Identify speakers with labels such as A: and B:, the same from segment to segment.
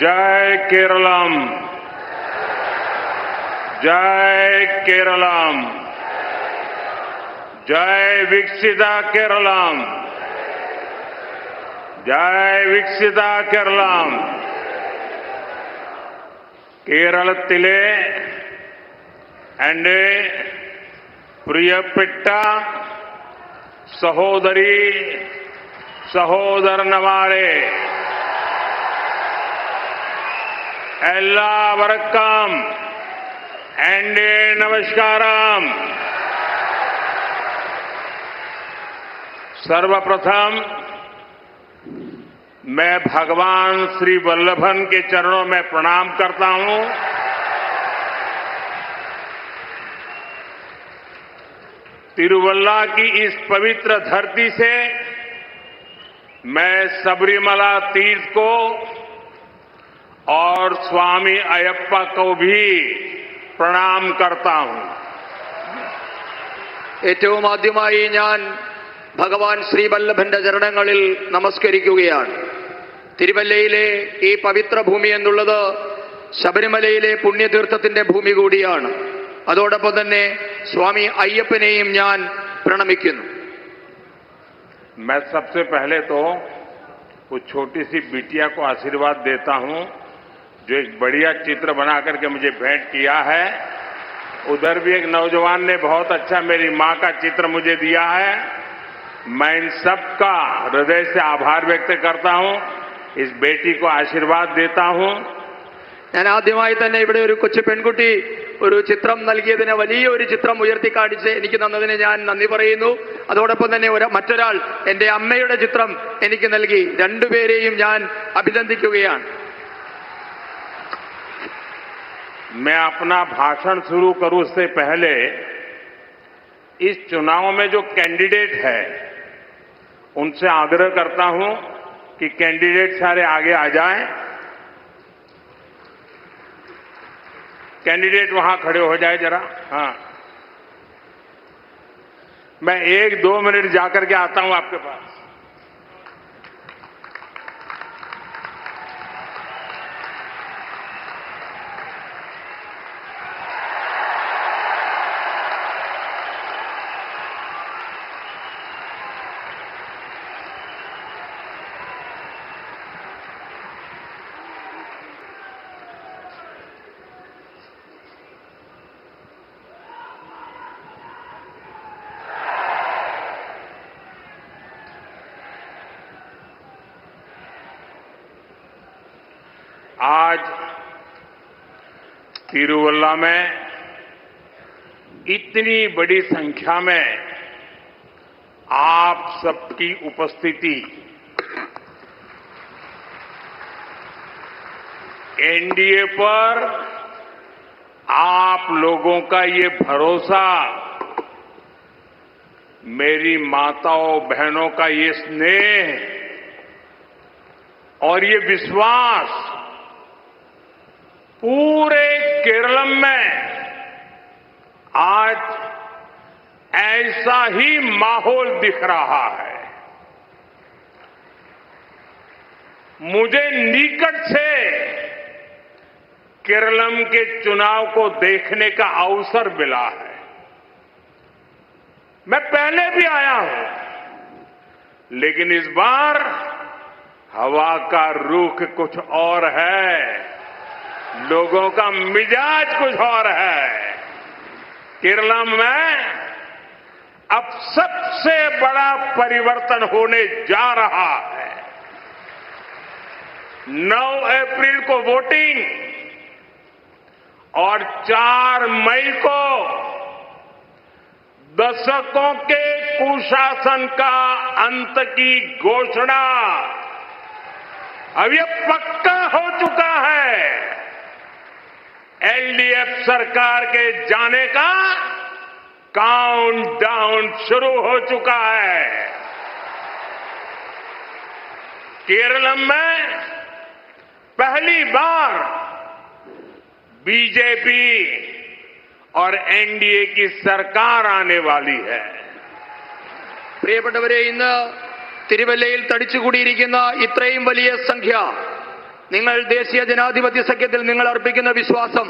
A: जय केरलम, जय केरलम, जय विकसिता केरलम, जय विकसिता केरलम. കേരളത്തിലെ എൻ്റെ പ്രിയപ്പെട്ട സഹോദരി സഹോദരന്മാരെ, എല്ലാവർക്കും എൻ്റെ നമസ്കാരം. सर्वप्रथम मैं भगवान श्री वल्लभन के चरणों में प्रणाम करता हूं. तिरुवल्ला की इस पवित्र धरती से मैं सबरीमला तीर्थ को और स्वामी अयप्पा को भी प्रणाम करता हूं.
B: ഏറ്റവും ആദ്യമായി ഞാൻ ഭഗവാൻ ശ്രീവല്ലഭന്റെ ചരണങ്ങളിൽ നമസ്കരിക്കുകയാണ്. തിരുവല്ലയിലെ ഈ പവിത്ര ഭൂമി എന്നുള്ളത് ശബരിമലയിലെ പുണ്യതീർത്ഥത്തിന്റെ ഭൂമി കൂടിയാണ്. അതോടൊപ്പം തന്നെ സ്വാമി അയ്യപ്പനെയും ഞാൻ പ്രണമിക്കുന്നു.
A: मैं सबसे पहले तो उस छोटी सी बिटिया को आशीर्वाद देता हूं जो एक बढ़िया चित्र बना करके मुझे भेंट किया है. उधर भी एक नौजवान ने बहुत अच्छा मेरी मां का चित्र मुझे दिया है. मैं इन सबका हृदय से आभार व्यक्त करता हूं. इस बेटी को आशीर्वाद देता हूं.
B: ഞാൻ ആദ്യമായി തന്നെ ഇവിടെ ഒരു കൊച്ചു പെൺകുട്ടി ഒരു ചിത്രം നൽകിയതിന് വലിയ ഒരു ചിത്രം ഉയർത്തിക്കാണിച്ച് എനിക്ക് തന്നതിന് ഞാൻ നന്ദി പറയുന്നു. അതോടൊപ്പം തന്നെ മറ്റൊരാൾ എന്റെ അമ്മയുടെ ചിത്രം എനിക്ക് നൽകി. രണ്ടുപേരെയും ഞാൻ അഭിനന്ദിക്കുകയാണ്.
A: मैं अपना भाषण शुरू करूं उससे पहले इस चुनाव में जो कैंडिडेट है उनसे आग्रह करता हूं कि कैंडिडेट सारे आगे आ जाएं. कैंडिडेट वहां खड़े हो जाए जरा. हाँ, मैं 1-2 मिनट जाकर के आता हूं आपके पास. आज तिरुवल्ला में इतनी बड़ी संख्या में आप सबकी उपस्थिति एनडीए पर आप लोगों का ये भरोसा, मेरी माताओं बहनों का ये स्नेह और ये विश्वास पूरे केरलम में आज ऐसा ही माहौल दिख रहा है. मुझे निकट से केरलम के चुनाव को देखने का अवसर मिला है. मैं पहले भी आया हूं, लेकिन इस बार हवा का रुख कुछ और है, लोगों का मिजाज कुछ और है. केरला में अब सबसे बड़ा परिवर्तन होने जा रहा है. 9 अप्रैल को वोटिंग और 4 मई को दशकों के कुशासन का अंत की घोषणा अब यह पक्का हो चुका है. एलडीएफ सरकार के जाने का काउंटडाउन शुरू हो चुका है. केरलम में पहली बार बीजेपी और एनडीए की सरकार आने वाली है.
B: പ്രിയപ്പെട്ടവരെ, ഇന്ന് തിരുവല്ലയിൽ തടിച്ചുകൂടിയിരിക്കുന്ന ഇത്രയും വലിയ സംഖ്യ നിങ്ങൾ ദേശീയ ജനാധിപത്യ സഖ്യത്തിൽ നിങ്ങൾ അർപ്പിക്കുന്ന വിശ്വാസം,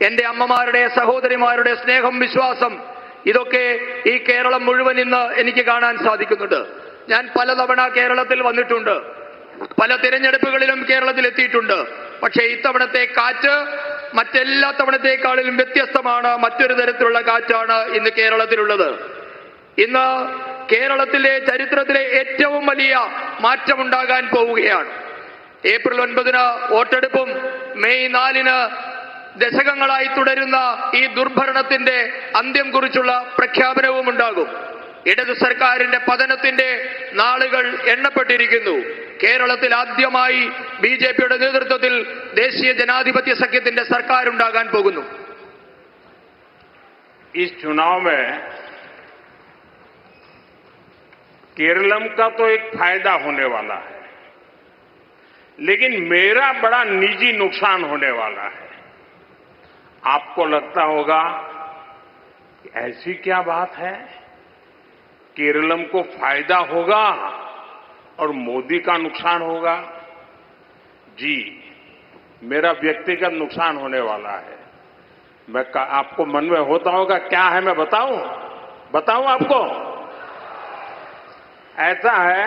B: എന്റെ അമ്മമാരുടെ സഹോദരിമാരുടെ സ്നേഹം, വിശ്വാസം, ഇതൊക്കെ ഈ കേരളം മുഴുവൻ ഇന്ന് എനിക്ക് കാണാൻ സാധിക്കുന്നുണ്ട്. ഞാൻ പലതവണ കേരളത്തിൽ വന്നിട്ടുണ്ട്, പല തിരഞ്ഞെടുപ്പുകളിലും കേരളത്തിൽ എത്തിയിട്ടുണ്ട്. പക്ഷേ ഇത്തവണത്തെ കാറ്റ് മറ്റെല്ലാ തവണത്തെക്കാളിലും വ്യത്യസ്തമാണ്. മറ്റൊരു തരത്തിലുള്ള കാറ്റാണ് ഇന്ന് കേരളത്തിലുള്ളത്. ഇന്ന് കേരളത്തിലെ ചരിത്രത്തിലെ ഏറ്റവും വലിയ മാറ്റമുണ്ടാകാൻ പോവുകയാണ്. ഏപ്രിൽ 9 വോട്ടെടുപ്പും മെയ് 4 ദശകങ്ങളായി തുടരുന്ന ഈ ദുർഭരണത്തിന്റെ അന്ത്യം കുറിച്ചുള്ള പ്രഖ്യാപനവും ഉണ്ടാകും. ഇടത് സർക്കാരിന്റെ പതനത്തിന്റെ നാളുകൾ എണ്ണപ്പെട്ടിരിക്കുന്നു. കേരളത്തിൽ ആദ്യമായി ബിജെപിയുടെ നേതൃത്വത്തിൽ ദേശീയ ജനാധിപത്യ സഖ്യത്തിന്റെ സർക്കാർ ഉണ്ടാകാൻ പോകുന്നു.
A: इस चुनाव में केरलम का तो एक फायदा होने वाला है, लेकिन मेरा बड़ा निजी नुकसान होने वाला है। आपको लगता होगा कि ऐसी क्या बात है, केरलम को फायदा होगा और मोदी का नुकसान होगा? जी, मेरा व्यक्तिगत नुकसान होने वाला है। आपको मन में होता होगा क्या है, मैं बताऊं आपको? ऐसा है,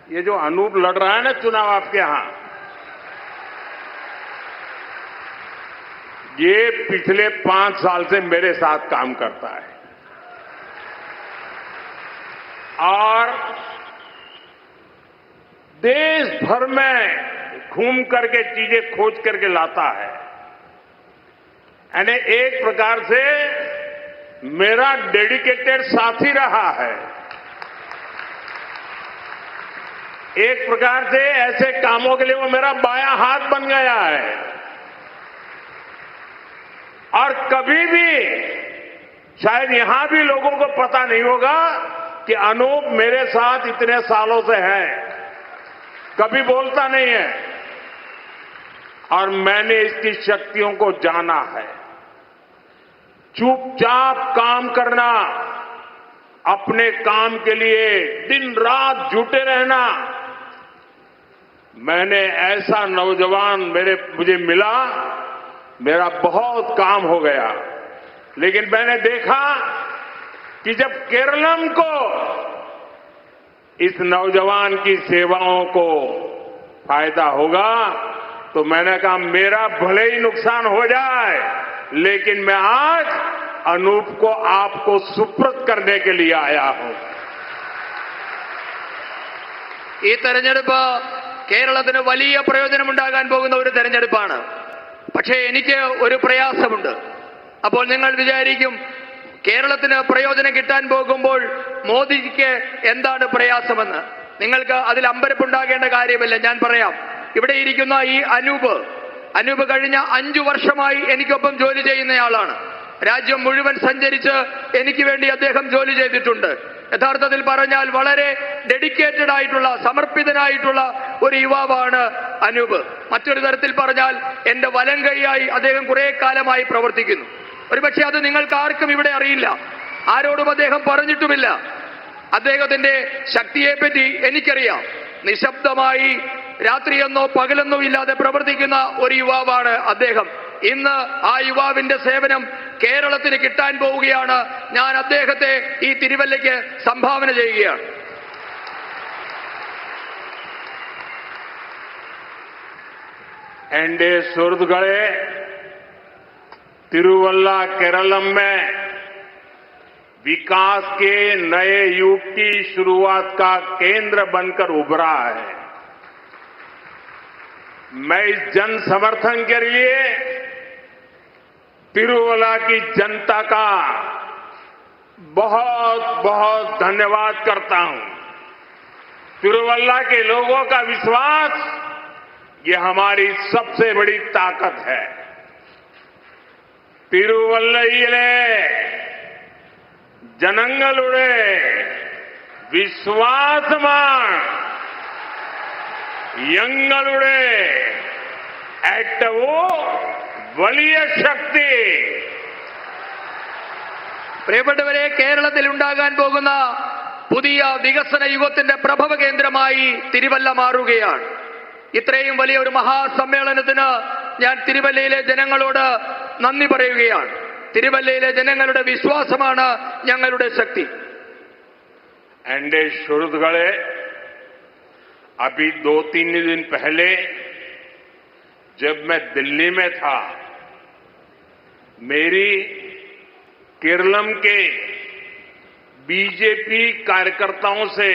A: ये जो अनूप लड़ रहा है ना चुनाव आपके यहां, ये पिछले 5 साल से मेरे साथ काम करता है और देश भर में घूम करके चीजें खोज करके लाता है। यानी एक प्रकार से मेरा डेडिकेटेड साथी रहा है। एक प्रकार से ऐसे कामों के लिए वो मेरा बायां हाथ बन गया है। और कभी भी शायद यहां भी लोगों को पता नहीं होगा कि अनूप मेरे साथ इतने सालों से है, कभी बोलता नहीं है। और मैंने इसकी शक्तियों को जाना है। चुपचाप काम करना, अपने काम के लिए दिन रात जुटे रहना। मैंने ऐसा नौजवान मुझे मिला, मेरा बहुत काम हो गया। लेकिन मैंने देखा कि जब केरलम को इस नौजवान की सेवाओं को फायदा होगा तो मैंने कहा मेरा भले ही नुकसान हो जाए, लेकिन मैं आज अनूप को आपको सुपुर्द करने के लिए आया हूं।
B: ഈ തെരഞ്ഞെടുപ്പ് കേരളത്തിന് വലിയ പ്രയോജനമുണ്ടാകാൻ പോകുന്ന ഒരു തെരഞ്ഞെടുപ്പാണ്. പക്ഷേ എനിക്ക് ഒരു പ്രയാസമുണ്ട്. അപ്പോൾ നിങ്ങൾ വിചാരിക്കും കേരളത്തിന് പ്രയോജനം കിട്ടാൻ പോകുമ്പോൾ മോദിക്ക് എന്താണ് പ്രയാസമെന്ന്. നിങ്ങൾക്ക് അതിൽ അമ്പരപ്പുണ്ടാകേണ്ട കാര്യമില്ല, ഞാൻ പറയാം. ഇവിടെ ഇരിക്കുന്ന ഈ അനൂപ് കഴിഞ്ഞ 5 വർഷമായി എനിക്കൊപ്പം ജോലി ചെയ്യുന്നയാളാണ്. രാജ്യം മുഴുവൻ സഞ്ചരിച്ച് എനിക്ക് വേണ്ടി അദ്ദേഹം ജോലി ചെയ്തിട്ടുണ്ട്. യഥാർത്ഥത്തിൽ പറഞ്ഞാൽ വളരെ ഡെഡിക്കേറ്റഡ് ആയിട്ടുള്ള, സമർപ്പിതനായിട്ടുള്ള ഒരു യുവാവാണ് അനൂപ്. മറ്റൊരു തരത്തിൽ പറഞ്ഞാൽ എന്റെ വലം കൈയായി അദ്ദേഹം കുറെ കാലമായി പ്രവർത്തിക്കുന്നു. ഒരുപക്ഷെ അത് നിങ്ങൾക്ക് ആർക്കും ഇവിടെ അറിയില്ല, ആരോടും അദ്ദേഹം പറഞ്ഞിട്ടുമില്ല. അദ്ദേഹത്തിന്റെ ശക്തിയെപ്പറ്റി എനിക്കറിയാം. നിശബ്ദമായി രാത്രിയെന്നോ പകലെന്നോ ഇല്ലാതെ പ്രവർത്തിക്കുന്ന ഒരു യുവാവാണ് അദ്ദേഹം. ഇന്ന് ആ യുവാവിന്റെ സേവനം കേരളത്തിന് കിട്ടാൻ പോവുകയാണ്. ഞാൻ അദ്ദേഹത്തെ ഈ തിരുവല്ലയ്ക്ക് സംഭാവന ചെയ്യുകയാണ്.
A: एनडीए सुरदगढ़े तिरुवल्ला केरलम में विकास के नए युग की शुरुआत का केंद्र बनकर उभरा है। मैं इस जन समर्थन के लिए तिरुवल्ला की जनता का बहुत बहुत धन्यवाद करता हूं। तिरुवल्ला के लोगों का विश्वास ये हमारी सबसे बड़ी ताकत है। तिरुवल्लयिले जनंगलुडे विश्वासमान यंगलुडे ഏറ്റവും വലിയ ശക്തി.
B: പ്രിയപ്പെട്ടവരെ, കേരളത്തിൽ ഉണ്ടാകാൻ പോകുന്ന പുതിയ വികസന യുഗത്തിന്റെ പ്രഭവ കേന്ദ്രമായി തിരുവല്ല മാറുകയാണ്. ഇത്രയും വലിയ ഒരു മഹാസമ്മേളനത്തിന് ഞാൻ തിരുവല്ലയിലെ ജനങ്ങളോട് നന്ദി പറയുകയാണ്. തിരുവല്ലയിലെ ജനങ്ങളുടെ വിശ്വാസമാണ് ഞങ്ങളുടെ ശക്തി.
A: एंडे शुरुदगड़े अभी 2-3 दिन पहले जब मैं दिल्ली में था, मेरी केरलम के बीजेपी कार्यकर्ताओं से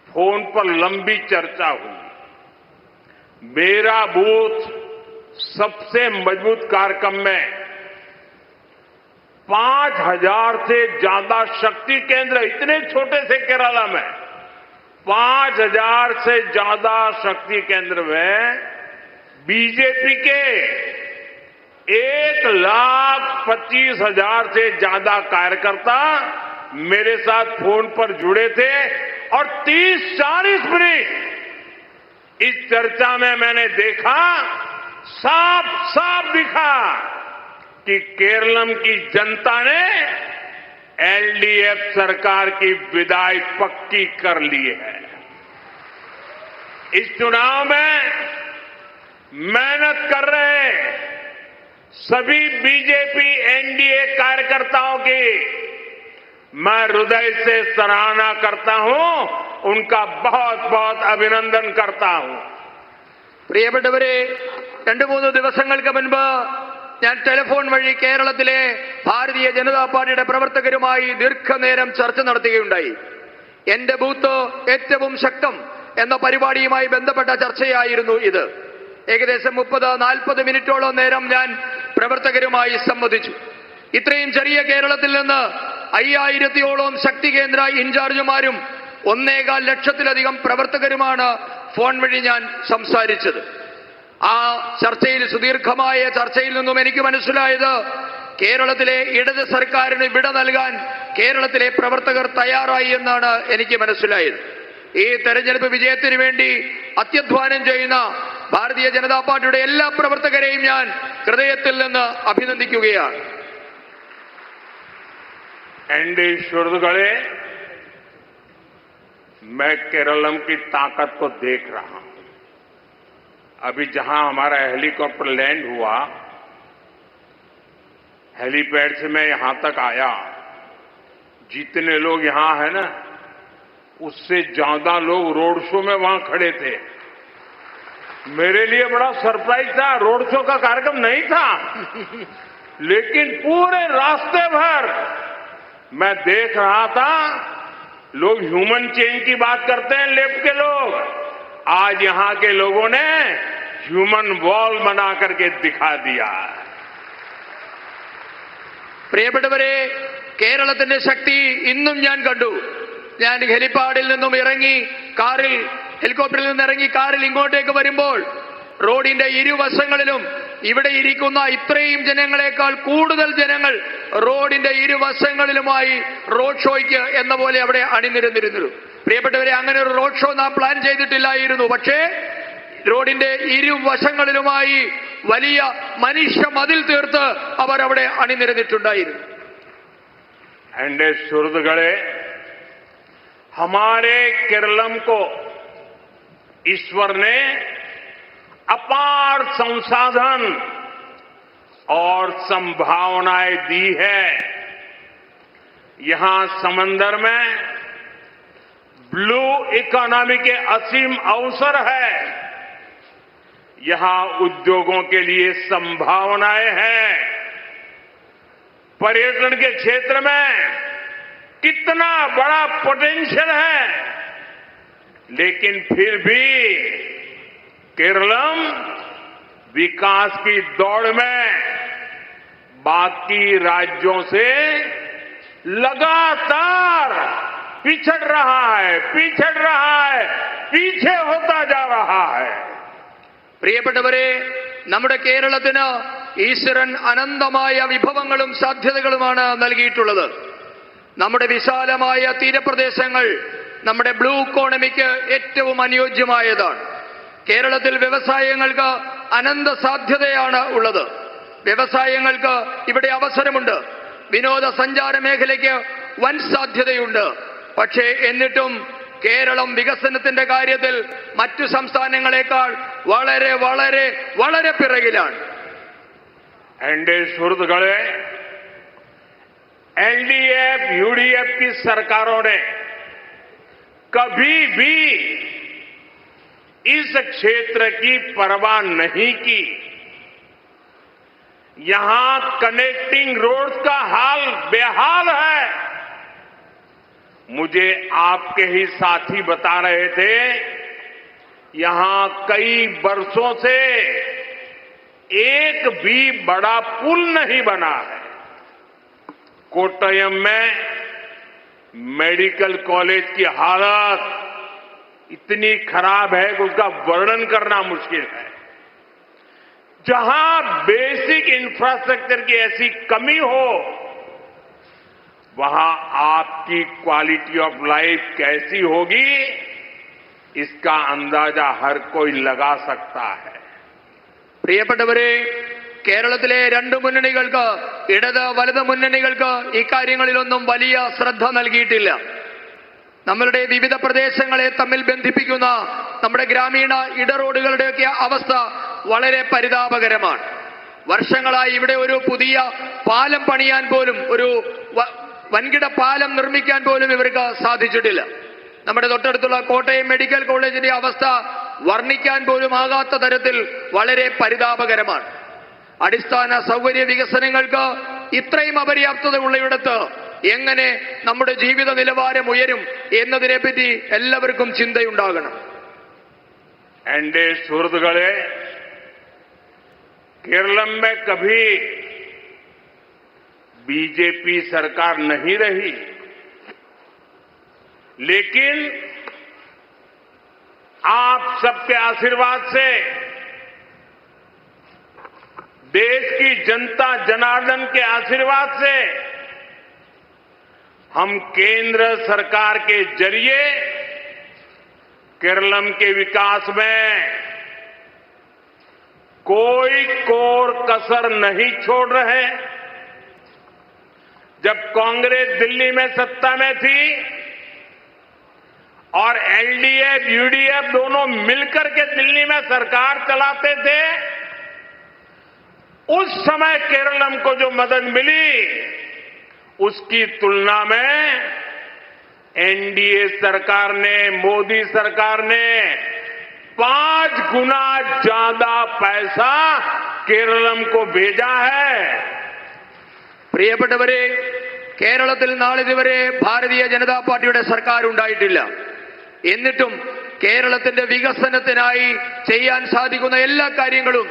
A: फोन पर लंबी चर्चा हुई. मेरा बूथ सबसे मजबूत कार्यक्रम में 5,000 से ज्यादा शक्ति केंद्र, इतने छोटे से केरला में 5,000 से ज्यादा शक्ति केंद्र में बीजेपी के 1,25,000 से ज्यादा कार्यकर्ता मेरे साथ फोन पर जुड़े थे और 30-40 मिनट इस चर्चा में मैंने देखा, साफ साफ दिखा कि केरलम की जनता ने एलडीएफ सरकार की विदाई पक्की कर ली है. इस चुनाव में मेहनत कर रहे सभी बीजेपी एनडीए कार्यकर्ताओं की मैं हृदय से सराहना करता हूं, उनका बहुत बहुत अभिनंदन करता हूं.
B: പ്രിയപ്പെട്ടവരെ, 2-3 ദിവസങ്ങൾക്ക് മുൻപ് ഞാൻ ടെലിഫോൺ വഴി കേരളത്തിലെ ഭാരതീയ ജനതാ പാർട്ടിയുടെ പ്രവർത്തകരുമായി ദീർഘനേരം ചർച്ച നടത്തുകയുണ്ടായി. എന്റെ ബൂത്ത് ഏറ്റവും ശക്തം എന്ന പരിപാടിയുമായി ബന്ധപ്പെട്ട ചർച്ചയായിരുന്നു ഇത്. ഏകദേശം 30-40 മിനിറ്റോളം നേരം ഞാൻ പ്രവർത്തകരുമായി സംവദിച്ചു. ഇത്രയും ചെറിയ കേരളത്തിൽ നിന്ന് 5000-ഓളം ശക്തി കേന്ദ്ര ഇൻചാർജുമാരും 1.25 ലക്ഷത്തിലധികം പ്രവർത്തകരുമാണ് ഫോൺ വഴി ഞാൻ സംസാരിച്ചത്. ആ ചർച്ചയിൽ, സുദീർഘമായ ചർച്ചയിൽ നിന്നും എനിക്ക് മനസ്സിലായത്, കേരളത്തിലെ ഇടത് സർക്കാരിന് വിട നൽകാൻ കേരളത്തിലെ പ്രവർത്തകർ തയ്യാറായി എന്നാണ് എനിക്ക് മനസ്സിലായത്. ഈ തെരഞ്ഞെടുപ്പ് വിജയത്തിന് വേണ്ടി അത്യധ്വാനം ചെയ്യുന്ന ഭാരതീയ ജനതാ പാർട്ടിയുടെ എല്ലാ പ്രവർത്തകരെയും ഞാൻ ഹൃദയത്തിൽ നിന്ന് അഭിനന്ദിക്കുകയാണ്.
A: एनडी शुरुदगड़े, मैं केरलम की ताकत को देख रहा हूं. अभी जहां हमारा हेलीकॉप्टर लैंड हुआ, हेलीपैड से मैं यहां तक आया, जितने लोग यहां हैं ना, उससे ज्यादा लोग रोड शो में वहां खड़े थे. मेरे लिए बड़ा सरप्राइज था. रोड शो का कार्यक्रम नहीं था, लेकिन पूरे रास्ते भर मैं देख रहा था, लोग ह्यूमन चेन की बात करते हैं लेफ्ट के लोग, आज यहां के लोगों ने ह्यूमन वॉल बना करके दिखा दिया.
B: പ്രിയപ്പെട്ടവരെ, കേരളത്തിന്റെ ശക്തി ഇന്നും ഞാൻ കണ്ടു. ഞാൻ ഹെലിപ്പാഡിൽ നിന്നും ഇറങ്ങി ഹെലികോപ്റ്ററിൽ നിന്ന് ഇറങ്ങി കാറിൽ ഇങ്ങോട്ടേക്ക് വരുമ്പോൾ റോഡിന്റെ ഇരുവശങ്ങളിലും ഇവിടെ ഇരിക്കുന്ന ഇത്രയും ജനങ്ങളെക്കാൾ കൂടുതൽ ജനങ്ങൾ റോഡിന്റെ ഇരുവശങ്ങളിലുമായി റോഡ് ഷോയ്ക്ക് എന്ന പോലെ അവിടെ അണിനിരന്നിരുന്നു. പ്രിയപ്പെട്ടവരെ, അങ്ങനെ ഒരു റോഡ് ഷോ നാം പ്ലാൻ ചെയ്തിട്ടില്ലായിരുന്നു. പക്ഷേ റോഡിന്റെ ഇരുവശങ്ങളിലുമായി വലിയ മനുഷ്യ മതിൽ തീർത്ത് അവർ അവിടെ അണിനിരന്നിട്ടുണ്ടായിരുന്നു.
A: एंडे शुरुदगड़े, हमारे केरलम को ईश्वर ने अपार संसाधन और संभावनाएं दी है. यहां समंदर में ब्लू इकोनॉमी के असीम अवसर है. यहां उद्योगों के लिए संभावनाएं हैं. पर्यटन के क्षेत्र में कितना बड़ा पोटेंशियल है, लेकिन फिर भी केरलम विकास की दौड़ में बाकी राज्यों से लगातार पिछड़ रहा है, पीछे होता जा रहा है.
B: പ്രിയപ്പെട്ടവരെ, നമ്മുടെ കേരളത്തിന് ഈശ്വരൻ അനന്തമായ വിഭവങ്ങളും സാധ്യതകളുമാണ് നൽകിയിട്ടുള്ളത്. നമ്മുടെ വിശാലമായ തീരപ്രദേശങ്ങൾ നമ്മുടെ ബ്ലൂ ഇക്കോണമിക്ക് ഏറ്റവും അനുയോജ്യമായതാണ്. കേരളത്തിൽ വ്യവസായങ്ങൾക്ക് അനന്ത സാധ്യതയാണ് ഉള്ളത്. വ്യവസായങ്ങൾക്ക് ഇവിടെ അവസരമുണ്ട്. വിനോദസഞ്ചാര മേഖലയ്ക്ക് വൻ സാധ്യതയുണ്ട്. പക്ഷേ എന്നിട്ടും കേരളം വികസനത്തിന്റെ കാര്യത്തിൽ മറ്റു സംസ്ഥാനങ്ങളെക്കാൾ വളരെ വളരെ വളരെ പിറകിലാണ്.
A: एनडीए सुहृदगळे, एलडीएफ यूडीएफ की सरकारों ने कभी भी इस क्षेत्र की परवाह नहीं की. यहां कनेक्टिंग रोड्स का हाल बेहाल है. मुझे आपके ही साथी बता रहे थे, यहां कई वर्षों से एक भी बड़ा पुल नहीं बना है. कोट्टयम में मेडिकल कॉलेज की हालत इतनी खराब है कि उसका वर्णन करना मुश्किल है. जहां बेसिक इंफ्रास्ट्रक्चर की ऐसी कमी हो, वहां आपकी क्वालिटी ऑफ लाइफ कैसी होगी, इसका अंदाजा हर कोई लगा सकता है.
B: പ്രിയപ്പെട്ടവരെ, കേരളത്തിലെ രണ്ട് മുന്നണികൾക്ക്, ഇടത് വലത് മുന്നണികൾക്ക് ഇക്കാര്യങ്ങളിലൊന്നും വലിയ ശ്രദ്ധ നൽകിയിട്ടില്ല. നമ്മളുടെ വിവിധ പ്രദേശങ്ങളെ തമ്മിൽ ബന്ധിപ്പിക്കുന്ന നമ്മുടെ ഗ്രാമീണ ഇടറോഡുകളുടെയൊക്കെ അവസ്ഥ വളരെ പരിതാപകരമാണ്. വർഷങ്ങളായി ഇവിടെ ഒരു പുതിയ പാലം പണിയാൻ പോലും, ഒരു വൻകിട പാലം നിർമ്മിക്കാൻ പോലും ഇവർക്ക് സാധിച്ചിട്ടില്ല. നമ്മുടെ തൊട്ടടുത്തുള്ള കോട്ടയം മെഡിക്കൽ കോളേജിന്റെ അവസ്ഥ വർണ്ണിക്കാൻ പോലും ആകാത്ത തരത്തിൽ വളരെ പരിതാപകരമാണ്. അടിസ്ഥാന സൗകര്യ വികസനങ്ങൾക്ക് ഇത്രയും അപര്യാപ്തത ഉള്ളയിടത്ത് എങ്ങനെ നമ്മുടെ ജീവിത നിലവാരം ഉയരും എന്നതിനെപ്പറ്റി എല്ലാവർക്കും ചിന്തയുണ്ടാകണം.
A: एनडीए सुहृदगळे, केरलम में कभी बीजेपी सरकार नहीं रही, लेकिन आप सबके आशीर्वाद से, देश की जनता जनार्दन के आशीर्वाद से हम केंद्र सरकार के जरिए केरलम के विकास में कोई कोर कसर नहीं छोड़ रहे. जब कांग्रेस दिल्ली में सत्ता में थी और एलडीएफ यूडीएफ दोनों मिलकर के दिल्ली में सरकार चलाते थे, उस समय केरलम को जो मदद मिली, उसकी तुलना में एनडीए सरकार ने, मोदी सरकार ने 5 गुना ज्यादा पैसा केरलम को भेजा है.
B: പ്രിയപ്പെട്ടവരെ, കേരളത്തിൽ നാളിതുവരെ ഭാരതീയ ജനതാ പാർട്ടിയുടെ സർക്കാർ ഉണ്ടായിട്ടില്ല. എന്നിട്ടും കേരളത്തിന്റെ വികസനത്തിനായി ചെയ്യാൻ സാധിക്കുന്ന എല്ലാ കാര്യങ്ങളും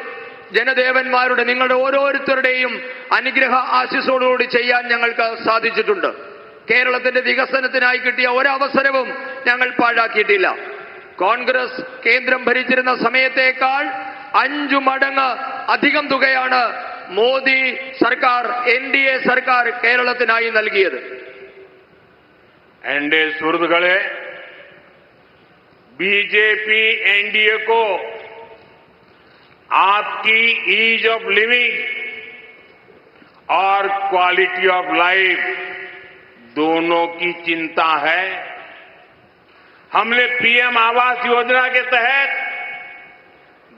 B: ജനദേവന്മാരുടെ, നിങ്ങളുടെ ഓരോരുത്തരുടെയും അനുഗ്രഹ ആശിസ്സോടുകൂടി ചെയ്യാൻ ഞങ്ങൾക്ക് സാധിച്ചിട്ടുണ്ട്. കേരളത്തിന്റെ വികസനത്തിനായി കിട്ടിയ ഒരവസരവും ഞങ്ങൾ പാഴാക്കിയിട്ടില്ല. കോൺഗ്രസ് കേന്ദ്രം ഭരിച്ചിരുന്ന സമയത്തേക്കാൾ 5 മടങ്ങ് അധികം തുകയാണ് മോദി സർക്കാർ, എൻഡിഎ സർക്കാർ കേരളത്തിനായി നൽകിയത്.
A: एनडीए सुहृदगळे, बीजेपी एनडीए को आपकी ईज ऑफ लिविंग और क्वालिटी ऑफ लाइफ दोनों की चिंता है. हमने पीएम आवास योजना के तहत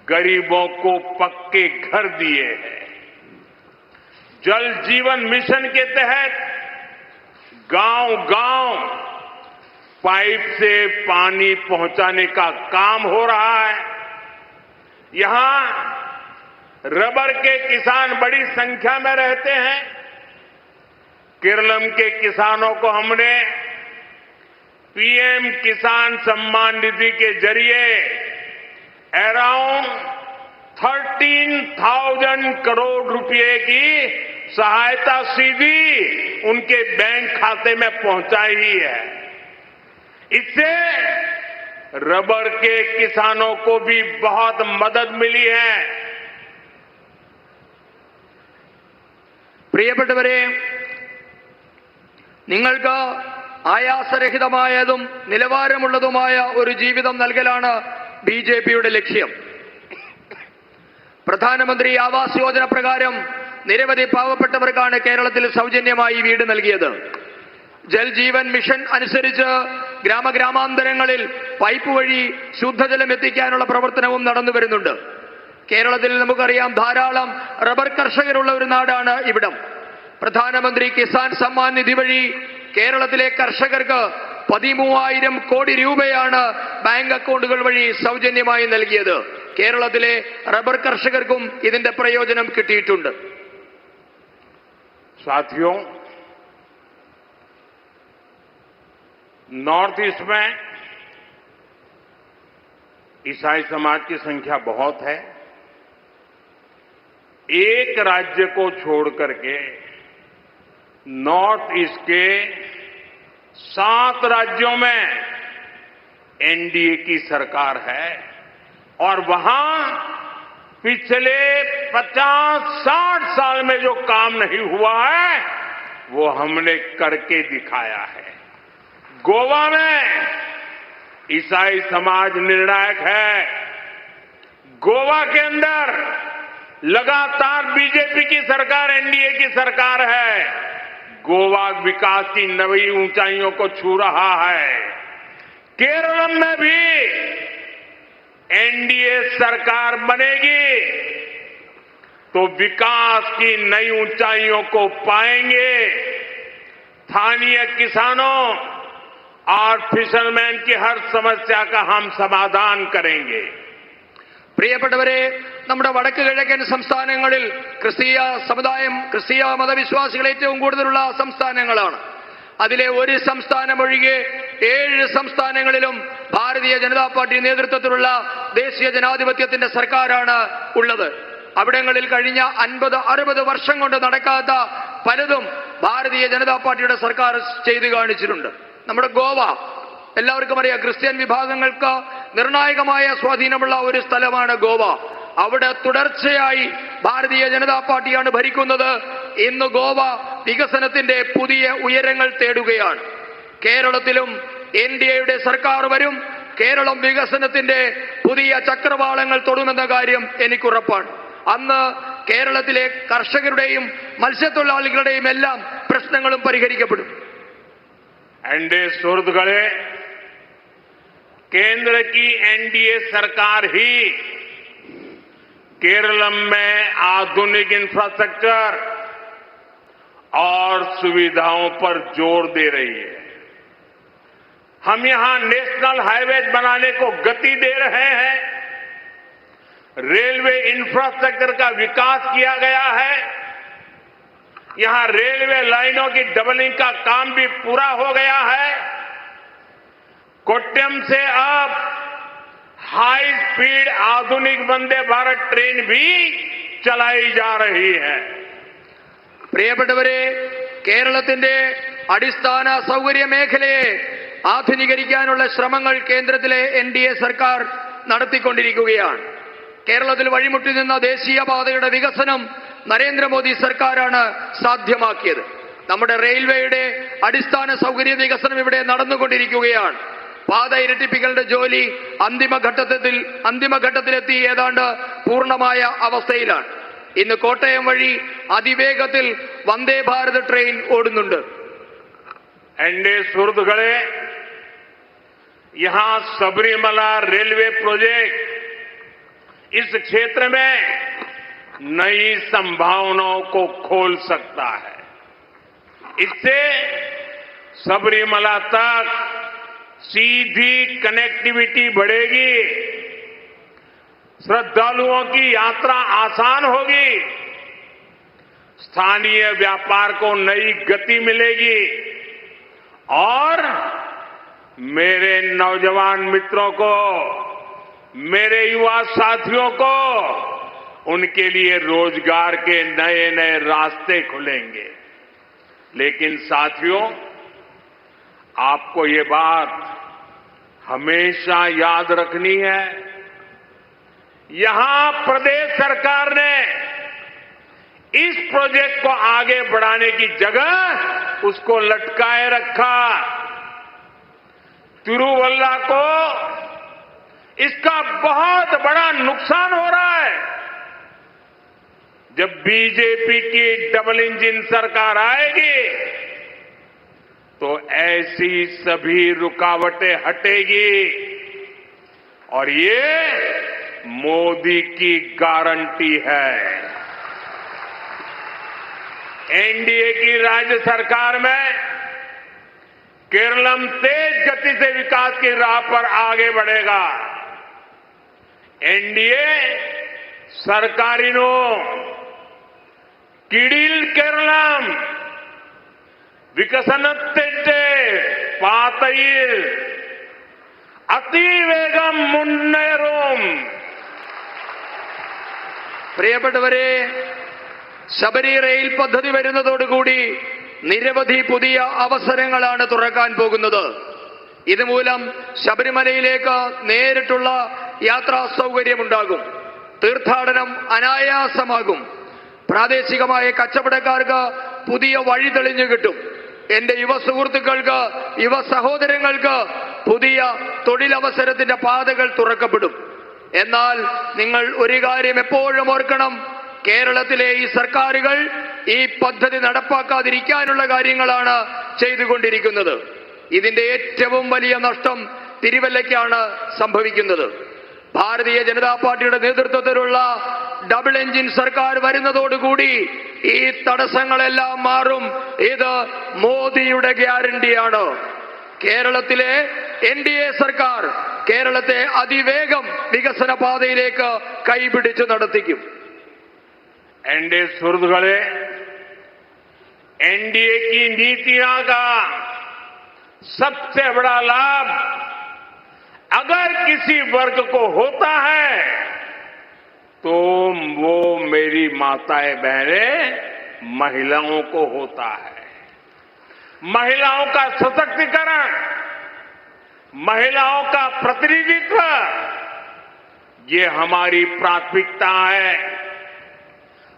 A: गरीबों को पक्के घर दिए हैं. जल जीवन मिशन के तहत गांव-गांव पाइप से पानी पहुंचाने का काम हो रहा है. यहां रबर के किसान बड़ी संख्या में रहते हैं. केरलम के किसानों को हमने पीएम किसान सम्मान निधि के जरिए अराउंड 13,000 करोड़ रुपए की सहायता सीधी उनके बैंक खाते में पहुंचाई है. इससे रबर के किसानों को भी बहुत मदद मिली है.
B: പ്രിയപ്പെട്ടവരെ, നിങ്ങൾക്ക് ആയാസരഹിതമായതും നിലവാരമുള്ളതുമായ ഒരു ജീവിതം നൽകലാണ് ബിജെപിയുടെ ലക്ഷ്യം. പ്രധാനമന്ത്രി ആവാസ് യോജന പ്രകാരം നിരവധി പാവപ്പെട്ടവർക്കാണ് കേരളത്തിൽ സൗജന്യമായി വീട് നൽകിയത്. ജൽജീവൻ മിഷൻ അനുസരിച്ച് ഗ്രാമഗ്രാമാന്തരങ്ങളിൽ പൈപ്പ് വഴി ശുദ്ധജലം എത്തിക്കാനുള്ള പ്രവർത്തനവും നടന്നു വരുന്നുണ്ട്. കേരളത്തിൽ നമുക്കറിയാം ധാരാളം റബ്ബർ കർഷകരുള്ള ഒരു നാടാണ് ഇവിടം. പ്രധാനമന്ത്രി കിസാൻ സമ്മാൻ നിധി വഴി കേരളത്തിലെ കർഷകർക്ക് 13,000 കോടി രൂപയാണ് ബാങ്ക് അക്കൗണ്ടുകൾ വഴി സൗജന്യമായി നൽകിയത്. കേരളത്തിലെ റബ്ബർ കർഷകർക്കും ഇതിന്റെ പ്രയോജനം കിട്ടിയിട്ടുണ്ട്.
A: साथियों, नॉर्थ ईस्ट में ईसाई समाज की संख्या बहुत है. एक राज्य को छोड़ करके नॉर्थ ईस्ट के 7 राज्यों में एनडीए की सरकार है और वहां पिछले 50-60 साल में जो काम नहीं हुआ है वो हमने करके दिखाया है. गोवा में ईसाई समाज निर्णायक है. गोवा के अंदर लगातार बीजेपी की सरकार, एनडीए की सरकार है. गोवा विकास की नई ऊंचाइयों को छू रहा है. केरल में भी एनडीए सरकार बनेगी तो विकास की नई ऊंचाइयों को पाएंगे. स्थानीय किसानों और फिशरमैन की हर समस्या का हम समाधान करेंगे.
B: പ്രിയപ്പെട്ടവരെ, നമ്മുടെ വടക്ക് കിഴക്കൻ സംസ്ഥാനങ്ങളിൽ ക്രിസ്തീയ സമുദായം, ക്രിസ്തീയ മതവിശ്വാസികൾ ഏറ്റവും കൂടുതലുള്ള സംസ്ഥാനങ്ങളാണ്. അതിലെ ഒരു സംസ്ഥാനം ഒഴികെ 7 സംസ്ഥാനങ്ങളിലും ഭാരതീയ ജനതാ പാർട്ടി നേതൃത്വത്തിലുള്ള ദേശീയ ജനാധിപത്യത്തിന്റെ സർക്കാരാണ് ഉള്ളത്. അവിടങ്ങളിൽ കഴിഞ്ഞ 50-60 വർഷം കൊണ്ട് നടക്കാത്ത പലതും ഭാരതീയ ജനതാ പാർട്ടിയുടെ സർക്കാർ ചെയ്തു കാണിച്ചിട്ടുണ്ട്. നമ്മുടെ ഗോവ എല്ലാവർക്കും അറിയാം, ക്രിസ്ത്യൻ വിഭാഗങ്ങൾക്ക് നിർണായകമായ സ്വാധീനമുള്ള ഒരു സ്ഥലമാണ് ഗോവ. അവിടെ തുടർച്ചയായി ഭാരതീയ ജനതാ പാർട്ടിയാണ് ഭരിക്കുന്നത്. ഇന്ന് ഗോവ വികസനത്തിന്റെ പുതിയ ഉയരങ്ങൾ തേടുകയാണ്. കേരളത്തിലും എൻഡിഎയുടെ സർക്കാർ വരും. കേരളം വികസനത്തിന്റെ പുതിയ ചക്രവാളങ്ങൾ തൊടുമെന്ന കാര്യം എനിക്കുറപ്പാണ്. അന്ന് കേരളത്തിലെ കർഷകരുടെയും മത്സ്യത്തൊഴിലാളികളുടെയും എല്ലാം പ്രശ്നങ്ങളും പരിഹരിക്കപ്പെടും.
A: एनडीए सुहृदगणे, केंद्र की एनडीए सरकार ही केरलम में आधुनिक इंफ्रास्ट्रक्चर और सुविधाओं पर जोर दे रही है. हम यहां नेशनल हाईवे बनाने को गति दे रहे हैं. रेलवे इंफ्रास्ट्रक्चर का विकास किया गया है. यहां रेलवे लाइनों की डबलिंग का काम भी पूरा हो गया है. कोट्यम से अब हाई स्पीड आधुनिक वंदे भारत ट्रेन भी चलाई जा रही है.
B: പ്രിയപ്പെട്ടവരെ, കേരളത്തിന്റെ അടിസ്ഥാന സൗകര്യ മേഖലയെ ആധുനീകരിക്കാനുള്ള ശ്രമങ്ങൾ കേന്ദ്രത്തിലെ എൻഡിഎ സർക്കാർ നടത്തിക്കൊണ്ടിരിക്കുകയാണ്. കേരളത്തിൽ വഴിമുട്ടി നിന്ന ദേശീയപാതയുടെ വികസനം നരേന്ദ്രമോദി സർക്കാരാണ് സാധ്യമാക്കിയത്. നമ്മുടെ റെയിൽവേയുടെ അടിസ്ഥാന സൗകര്യ വികസനം ഇവിടെ നടന്നുകൊണ്ടിരിക്കുകയാണ്. പാത ഇരട്ടിപ്പിക്കലിന്റെ ജോലി അന്തിമഘട്ടത്തിലെത്തി ഏതാണ്ട് പൂർണ്ണമായ അവസ്ഥയിലാണ്. ഇന്ന് കോട്ടയം വഴി അതിവേഗത്തിൽ വന്ദേ ഭാരത് ട്രെയിൻ ഓടുന്നുണ്ട്.
A: एनडीए सुहृदगणे, यहां सबरीमला रेलवे प्रोजेक्ट इस क्षेत्र में नई संभावनाओं को खोल सकता है. इससे सबरीमला तक सीधी कनेक्टिविटी बढ़ेगी. श्रद्धालुओं की यात्रा आसान होगी. स्थानीय व्यापार को नई गति मिलेगी और मेरे नौजवान मित्रों को, मेरे युवा साथियों को, उनके लिए रोजगार के नए नए रास्ते खुलेंगे. लेकिन साथियों, आपको ये बात हमेशा याद रखनी है, यहां प्रदेश सरकार ने इस प्रोजेक्ट को आगे बढ़ाने की जगह उसको लटकाए रखा. तिरुवल्ला को इसका बहुत बड़ा नुकसान हो रहा है. जब बीजेपी की डबल इंजन सरकार आएगी तो ऐसी सभी रुकावटें हटेगी और ये मोदी की गारंटी है। एनडीए की राज्य सरकार में केरलम तेज गति से विकास की राह पर आगे बढ़ेगा। एनडीए सरकारिनो किडिल केरलम विकसनत्ते पातയിൽ അതിവേഗം മുന്നേറും.
B: പ്രിയപ്പെട്ടവരെ, ശബരി റെയിൽ പദ്ധതി വരുന്നതോടുകൂടി നിരവധി പുതിയ അവസരങ്ങളാണ് തുറക്കാൻ പോകുന്നത്. ഇതുമൂലം ശബരിമലയിലേക്ക് നേരിട്ടുള്ള യാത്രാ സൗകര്യമുണ്ടാകും. തീർത്ഥാടനം അനായാസമാകും. പ്രാദേശികമായ കച്ചവടക്കാർക്ക് പുതിയ വഴി തെളിഞ്ഞു കിട്ടും. എന്റെ യുവ സുഹൃത്തുക്കൾക്ക്, യുവ സഹോദരങ്ങൾക്ക് പുതിയ തൊഴിലവസരത്തിന്റെ പാതകൾ തുറക്കപ്പെടും. എന്നാൽ നിങ്ങൾ ഒരു കാര്യം എപ്പോഴും ഓർക്കണം, കേരളത്തിലെ ഈ സർക്കാരുകൾ ഈ പദ്ധതി നടപ്പാക്കാതിരിക്കാനുള്ള കാര്യങ്ങളാണ് ചെയ്തുകൊണ്ടിരിക്കുന്നത്. ഇതിന്റെ ഏറ്റവും വലിയ നഷ്ടം തിരുവല്ലയ്ക്കാണ് സംഭവിക്കുന്നത്. ഭാരതീയ ജനതാ പാർട്ടിയുടെ നേതൃത്വത്തിലുള്ള ഡബിൾ എഞ്ചിൻ സർക്കാർ വരുന്നതോടുകൂടി ഈ തടസ്സങ്ങളെല്ലാം മാറും. ഇത് മോദിയുടെ ഗ്യാരണ്ടിയാണ്. കേരളത്തിലെ എൻഡിഎ സർക്കാർ കേരളത്തെ അതിവേഗം വികസന പാതയിലേക്ക് കൈപിടിച്ച് നടത്തിക്കും.
A: एनडीए सुहृदुक्കളെ, एनडीए की नीतियों का सबसे बड़ा लाभ अगर किसी वर्ग को होता है तो वो मेरी माताएं बहनें महिलाओं को होता है. महिलाओं का सशक्तिकरण, महिलाओं का प्रतिनिधित्व, ये हमारी प्राथमिकता है.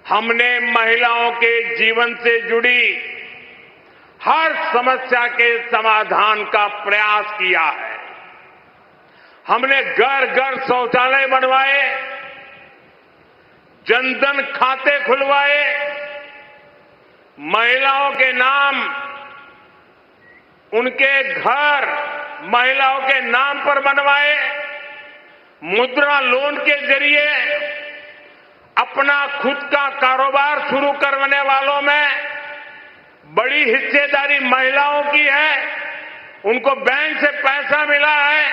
A: हमने महिलाओं के जीवन से जुड़ी हर समस्या के समाधान का प्रयास किया है. हमने घर घर शौचालय बनवाए, जनधन खाते खुलवाए, महिलाओं के नाम उनके घर महिलाओं के नाम पर बनवाए. मुद्रा लोन के जरिए अपना खुद का कारोबार शुरू करने वालों में बड़ी हिस्सेदारी महिलाओं की है. उनको बैंक से पैसा मिला है.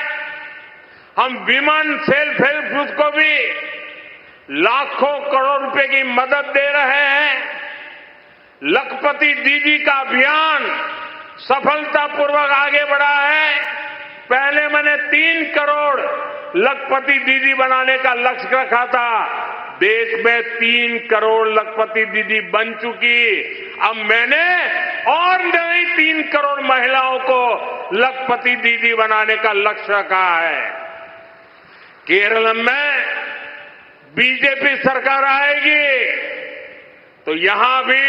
A: हम विमेन सेल्फ हेल्प ग्रुप को भी लाखों करोड़ रुपए की मदद दे रहे हैं. लखपति दीदी का अभियान सफलतापूर्वक आगे बढ़ा है. पहले मैंने 3 करोड़ लखपति दीदी बनाने का लक्ष्य रखा था. देश में 3 करोड़ लखपति दीदी बन चुकी. अब मैंने और नई 3 करोड़ महिलाओं को लखपति दीदी बनाने का लक्ष्य रखा है. केरल में बीजेपी सरकार आएगी तो यहां भी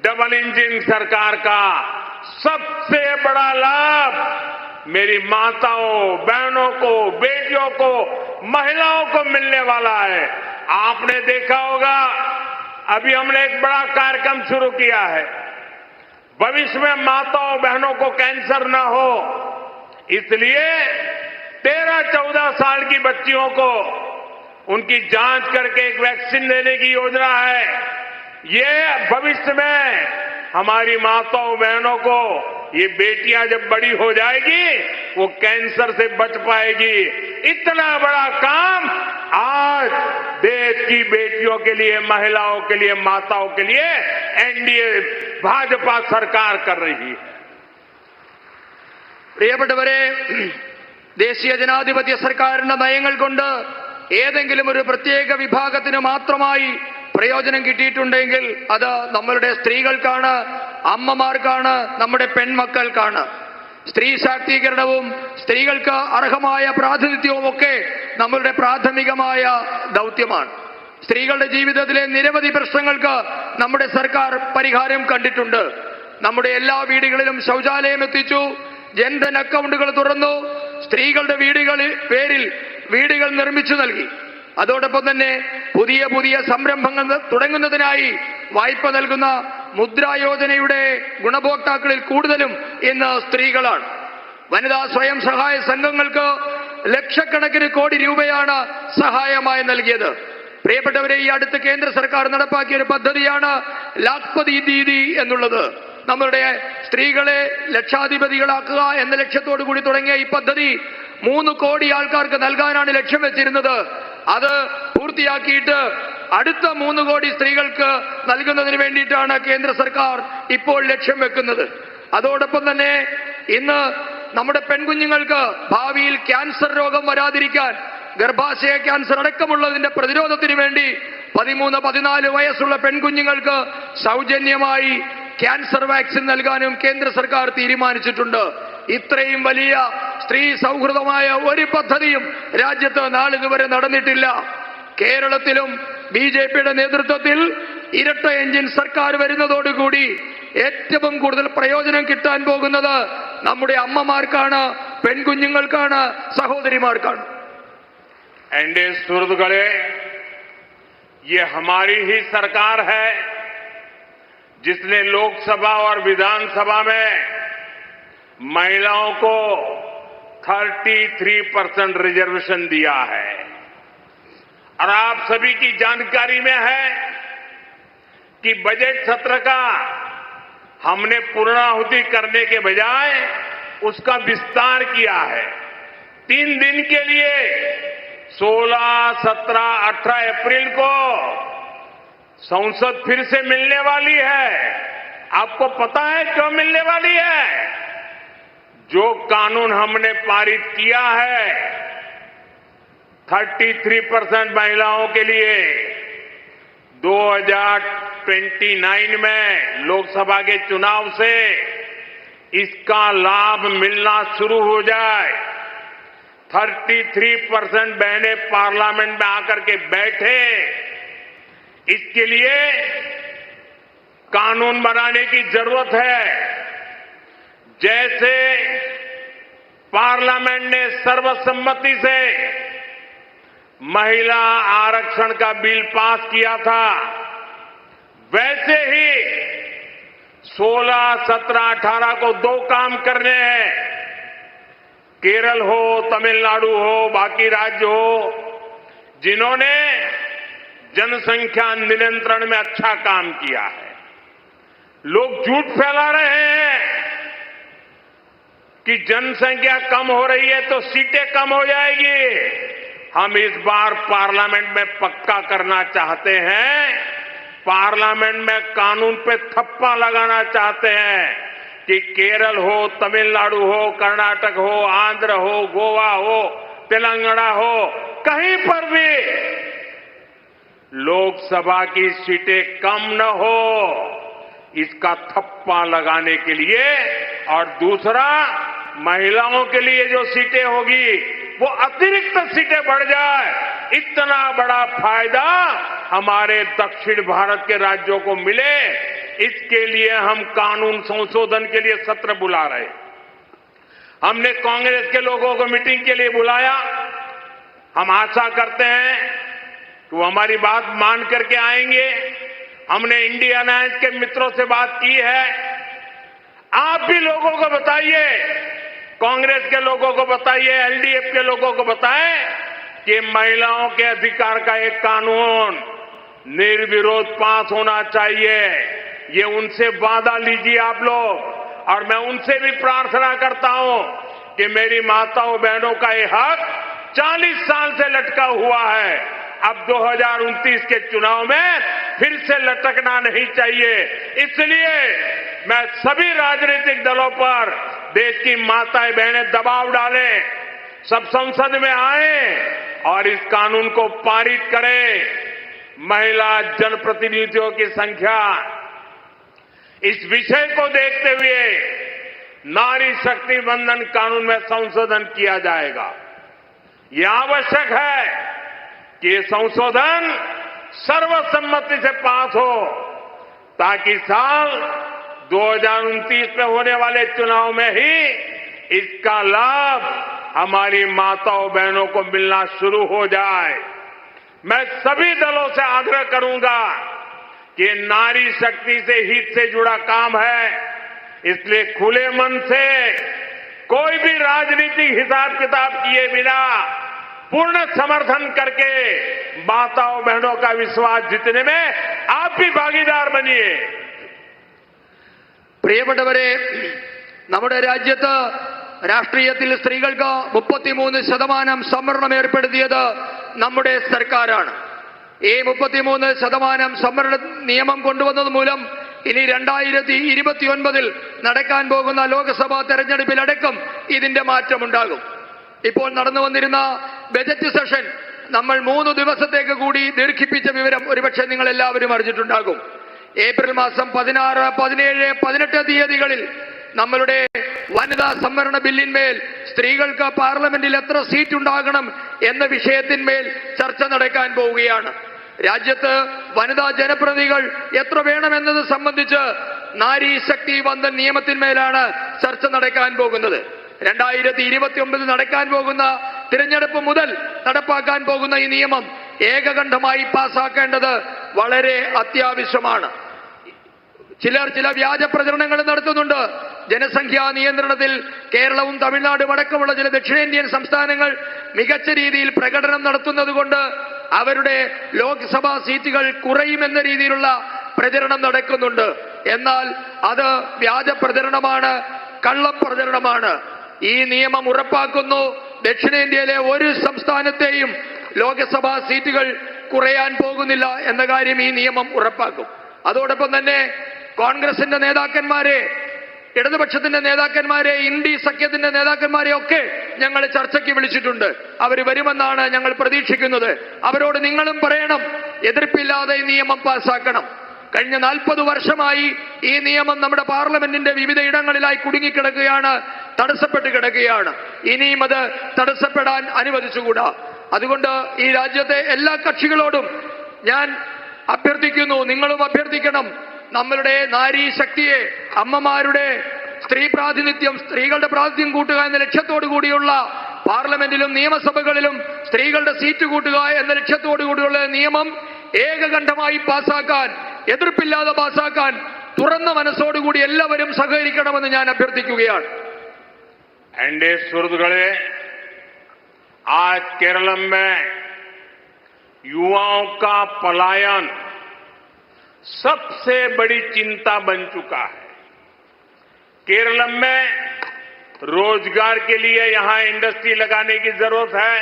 A: डबल इंजन सरकार का सबसे बड़ा लाभ मेरी माताओं, बहनों को, बेटियों को, महिलाओं को मिलने वाला है. आपने देखा होगा, अभी हमने एक बड़ा कार्यक्रम शुरू किया है. भविष्य में माताओं, बहनों को कैंसर न हो, इसलिए 13-14 साल की बच्चियों को उनकी जांच करके एक वैक्सीन देने की योजना है. ये भविष्य में हमारी माताओं, बहनों को, ये बेटियां जब बड़ी हो जाएगी वो कैंसर से बच पाएगी. इतना बड़ा काम आज देश की बेटियों के लिए, महिलाओं के लिए, माताओं के लिए एनडीए भाजपा सरकार कर रही है.
B: പ്രിയപ്പെട്ടവരെ, ദേശീയ ജനാധിപത്യ സർക്കാരിന്റെ നയങ്ങൾ കൊണ്ട് ഏതെങ്കിലും ഒരു പ്രത്യേക വിഭാഗത്തിന് മാത്രമായി പ്രയോജനം കിട്ടിയിട്ടുണ്ടെങ്കിൽ അത് നമ്മളുടെ സ്ത്രീകൾക്കാണ്, അമ്മമാർക്കാണ്, നമ്മുടെ പെൺമക്കൾക്കാണ്. സ്ത്രീ ശാക്തീകരണവും സ്ത്രീകൾക്ക് അർഹമായ പ്രാതിനിധ്യവും ഒക്കെ നമ്മളുടെ പ്രാഥമികമായ ദൗത്യമാണ്. സ്ത്രീകളുടെ ജീവിതത്തിലെ നിരവധി പ്രശ്നങ്ങൾക്ക് നമ്മുടെ സർക്കാർ പരിഹാരം കണ്ടിട്ടുണ്ട്. നമ്മുടെ എല്ലാ വീടുകളിലും ശൗചാലയം എത്തിച്ചു, ജൻധൻ അക്കൗണ്ടുകൾ തുറന്നു, സ്ത്രീകളുടെ പേരിൽ വീടുകൾ നിർമ്മിച്ചു നൽകി. അതോടൊപ്പം തന്നെ പുതിയ പുതിയ സംരംഭങ്ങൾ തുടങ്ങുന്നതിനായി വായ്പ നൽകുന്ന മുദ്രാ യോജനയുടെ ഗുണഭോക്താക്കളിൽ കൂടുതലും ഇന്ന് സ്ത്രീകളാണ്. വനിതാ സ്വയം സഹായ സംഘങ്ങൾക്ക് ലക്ഷക്കണക്കിന് കോടി രൂപയാണ് സഹായമായി നൽകിയത്. പ്രിയപ്പെട്ടവരെ, ഈ അടുത്ത് കേന്ദ്ര സർക്കാർ നടപ്പാക്കിയ ഒരു പദ്ധതിയാണ് ലാഖ്പതി ദീദി എന്നുള്ളത്. നമ്മളുടെ സ്ത്രീകളെ ലക്ഷാധിപതികളാക്കുക എന്ന ലക്ഷ്യത്തോടു കൂടി തുടങ്ങിയ ഈ പദ്ധതി 3 കോടി ആൾക്കാർക്ക് നൽകാനാണ് ലക്ഷ്യം വെച്ചിരുന്നത്. അത് പൂർത്തിയാക്കിയിട്ട് അടുത്ത 3 കോടി സ്ത്രീകൾക്ക് നൽകുന്നതിന് വേണ്ടിയിട്ടാണ് കേന്ദ്ര സർക്കാർ ഇപ്പോൾ ലക്ഷ്യം വെക്കുന്നത്. അതോടൊപ്പം തന്നെ ഇന്ന് നമ്മുടെ പെൺകുഞ്ഞുങ്ങൾക്ക് ഭാവിയിൽ ക്യാൻസർ രോഗം വരാതിരിക്കാൻ, ഗർഭാശയ ക്യാൻസർ അടക്കമുള്ളതിന്റെ പ്രതിരോധത്തിന് വേണ്ടി 13-14 വയസ്സുള്ള പെൺകുഞ്ഞുങ്ങൾക്ക് സൗജന്യമായി ക്യാൻസർ വാക്സിൻ നൽകാനും കേന്ദ്ര സർക്കാർ തീരുമാനിച്ചിട്ടുണ്ട്. ഇത്രയും വലിയ സ്ത്രീ സൗഹൃദമായ ഒരു പദ്ധതിയും രാജ്യത്ത് നാളിതുവരെ നടന്നിട്ടില്ല. കേരളത്തിലും BJPയുടെ നേതൃത്വത്തിൽ ഇരട്ട എഞ്ചിൻ സർക്കാർ വരുന്നതോടുകൂടി ഏറ്റവും കൂടുതൽ പ്രയോജനം കിട്ടാൻ പോകുന്നത് നമ്മുടെ അമ്മമാർക്കാണ്, പെൺകുഞ്ഞുങ്ങൾക്കാണ്, സഹോദരിമാർക്കാണ്.
A: एनडीए सुहृदगणे, ये हमारी ही सरकार है जिसने लोकसभा और विधानसभा में महिलाओं को 33% रिजर्वेशन दिया है। और आप सभी की जानकारी में है कि बजट सत्र का हमने पूर्णाहुति करने के बजाय उसका विस्तार किया है। 3 दिन के लिए 16, 17, 18 अप्रैल को संसद फिर से मिलने वाली है। आपको पता है क्यों मिलने वाली है? जो कानून हमने पारित किया है 33% महिलाओं के लिए 2029 में लोकसभा के चुनाव से इसका लाभ मिलना शुरू हो जाए। 33% बहनें पार्लियामेंट में आकर के बैठे, इसके लिए कानून बनाने की जरूरत है। जैसे पार्लियामेंट ने सर्वसम्मति से महिला आरक्षण का बिल पास किया था, वैसे ही 16, 17, 18 को 2 काम करने हैं। केरल हो, तमिलनाडु हो, बाकी राज्य हो, जिन्होंने जनसंख्या नियंत्रण में अच्छा काम किया है। लोग झूठ फैला रहे हैं कि जनसंख्या कम हो रही है तो सीटें कम हो जाएगी। हम इस बार पार्लियामेंट में पक्का करना चाहते हैं, पार्लियामेंट में कानून पे थप्पा लगाना चाहते हैं कि केरल हो, तमिलनाडु हो, कर्नाटक हो, आंध्र हो, गोवा हो, तेलंगाना हो, कहीं पर भी लोकसभा की सीटें कम न हो, इसका थप्पा लगाने के लिए। और दूसरा, महिलाओं के लिए जो सीटें होगी वो अतिरिक्त सीटें बढ़ जाए, इतना बड़ा फायदा हमारे दक्षिण भारत के राज्यों को मिले, इसके लिए हम कानून संशोधन के लिए सत्र बुला रहे हैं। हमने कांग्रेस के लोगों को मीटिंग के लिए बुलाया। हम आशा करते हैं कि वो हमारी बात मान करके आएंगे। हमने इंडिया अलायंस के मित्रों से बात की है। आप भी लोगों को बताइए, कांग्रेस के लोगों को बताइए, एलडीएफ के लोगों को बताएं कि महिलाओं के अधिकार का एक कानून निर्विरोध पास होना चाहिए। ये उनसे वादा लीजिए आप लोग। और मैं उनसे भी प्रार्थना करता हूं कि मेरी माताओं बहनों का ये हक 40 साल से लटका हुआ है, अब 2029 के चुनाव में फिर से लटकना नहीं चाहिए। इसलिए मैं सभी राजनीतिक दलों पर, देश की माताएं बहनें दबाव डालें, सब संसद में आए और इस कानून को पारित करें। महिला जनप्रतिनिधियों की संख्या, इस विषय को देखते हुए नारी शक्ति बंधन कानून में संशोधन किया जाएगा। यह आवश्यक है कि ये संशोधन सर्वसम्मति से पास हो, ताकि साल 2029 में होने वाले चुनाव में ही इसका लाभ हमारी माताओं बहनों को मिलना शुरू हो जाए। मैं सभी दलों से आग्रह करूंगा कि नारी शक्ति से हित से जुड़ा काम है, इसलिए खुले मन से कोई भी राजनीतिक हिसाब किताब किए बिना पूर्ण समर्थन करके माताओं बहनों का विश्वास जीतने में आप भी भागीदार बनिए।
B: പ്രിയപ്പെട്ടവരെ, നമ്മുടെ രാജ്യത്ത് രാഷ്ട്രീയത്തിൽ സ്ത്രീകൾക്ക് 33% സംവരണം ഏർപ്പെടുത്തിയത് നമ്മുടെ സർക്കാരാണ്. ഈ 33% സംവരണ നിയമം കൊണ്ടുവന്നത് മൂലം ഇനി 2029 നടക്കാൻ പോകുന്ന ലോക്സഭാ തെരഞ്ഞെടുപ്പിലടക്കം ഇതിന്റെ മാറ്റമുണ്ടാകും. ഇപ്പോൾ നടന്നു വന്നിരുന്ന ബജറ്റ് സെഷൻ നമ്മൾ 3 ദിവസത്തേക്ക് കൂടി ദീർഘിപ്പിച്ച വിവരം ഒരുപക്ഷെ നിങ്ങൾ എല്ലാവരും അറിഞ്ഞിട്ടുണ്ടാകും. ഏപ്രിൽ മാസം 16, 17, 18 തീയതികളിൽ നമ്മളുടെ വനിതാ സംവരണ ബില്ലിന്മേൽ സ്ത്രീകൾക്ക് പാർലമെന്റിൽ എത്ര സീറ്റ് ഉണ്ടാകണം എന്ന വിഷയത്തിന്മേൽ ചർച്ച നടക്കാൻ പോവുകയാണ്. രാജ്യത്ത് വനിതാ ജനപ്രതിനിധികൾ എത്ര വേണമെന്നത് സംബന്ധിച്ച് നാരി ശക്തി വന്ദൻ നിയമത്തിന്മേലാണ് ചർച്ച നടക്കാൻ പോകുന്നത്. 2029 നടക്കാൻ പോകുന്ന തിരഞ്ഞെടുപ്പ് മുതൽ നടപ്പാക്കാൻ പോകുന്ന ഈ നിയമം ഏകകണ്ഠമായി പാസാക്കേണ്ടത് വളരെ അത്യാവശ്യമാണ്. ചില വ്യാജ പ്രചരണങ്ങൾ നടത്തുന്നുണ്ട്. ജനസംഖ്യാ നിയന്ത്രണത്തിൽ കേരളവും തമിഴ്നാടും അടക്കമുള്ള ചില ദക്ഷിണേന്ത്യൻ സംസ്ഥാനങ്ങൾ മികച്ച രീതിയിൽ പ്രകടനം നടത്തുന്നത് കൊണ്ട് അവരുടെ ലോക്സഭാ സീറ്റുകൾ കുറയുമെന്ന രീതിയിലുള്ള പ്രചരണം നടക്കുന്നുണ്ട്. എന്നാൽ അത് വ്യാജ പ്രചരണമാണ്, കള്ളപ്രചരണമാണ്. ഈ നിയമം ഉറപ്പാക്കുന്നു, ദക്ഷിണേന്ത്യയിലെ ഒരു സംസ്ഥാനത്തെയും ലോക്സഭാ സീറ്റുകൾ കുറയാൻ പോകുന്നില്ല എന്ന കാര്യം ഈ നിയമം ഉറപ്പാക്കും. അതോടൊപ്പം തന്നെ കോൺഗ്രസിന്റെ നേതാക്കന്മാരെ, ഇടതുപക്ഷത്തിന്റെ നേതാക്കന്മാരെ, ഇന്ത്യ സഖ്യത്തിന്റെ നേതാക്കന്മാരെ ഒക്കെ ഞങ്ങൾ ചർച്ചയ്ക്ക് വിളിച്ചിട്ടുണ്ട്. അവർ വരുമെന്നാണ് ഞങ്ങൾ പ്രതീക്ഷിക്കുന്നത്. അവരോട് നിങ്ങളും പറയണം, എതിർപ്പില്ലാതെ ഈ നിയമം പാസ്സാക്കണം. കഴിഞ്ഞ 40 വർഷമായി ഈ നിയമം നമ്മുടെ പാർലമെന്റിന്റെ വിവിധ ഇടങ്ങളിലായി കുടുങ്ങിക്കിടക്കുകയാണ്, തടസ്സപ്പെട്ട് കിടക്കുകയാണ്. ഇനിയും അത് തടസ്സപ്പെടാൻ അനുവദിച്ചുകൂടാ. അതുകൊണ്ട് ഈ രാജ്യത്തെ എല്ലാ കക്ഷികളോടും ഞാൻ അഭ്യർത്ഥിക്കുന്നു, നിങ്ങളും അഭ്യർത്ഥിക്കണം. നമ്മളുടെ നാരീ ശക്തിയെ, അമ്മമാരുടെ സ്ത്രീ പ്രാതിനിധ്യം, സ്ത്രീകളുടെ പ്രാതിനിധ്യം കൂട്ടുക എന്ന ലക്ഷ്യത്തോടു കൂടിയുള്ള പാർലമെന്റിലും നിയമസഭകളിലും സ്ത്രീകളുടെ സീറ്റ് കൂട്ടുക എന്ന ലക്ഷ്യത്തോടു കൂടിയുള്ള നിയമം ഏകകണ്ഠമായി പാസാക്കാൻ, എതിർപ്പില്ലാതെ പാസാക്കാൻ തുറന്ന മനസ്സോടുകൂടി എല്ലാവരും സഹകരിക്കണമെന്ന് ഞാൻ അഭ്യർത്ഥിക്കുകയാണ്.
A: एनडीए सुहृदगणे, आज केरल में युवाओं का पलायन सबसे बड़ी चिंता बन चुका है. केरल में रोजगार के लिए यहां इंडस्ट्री लगाने की जरूरत है.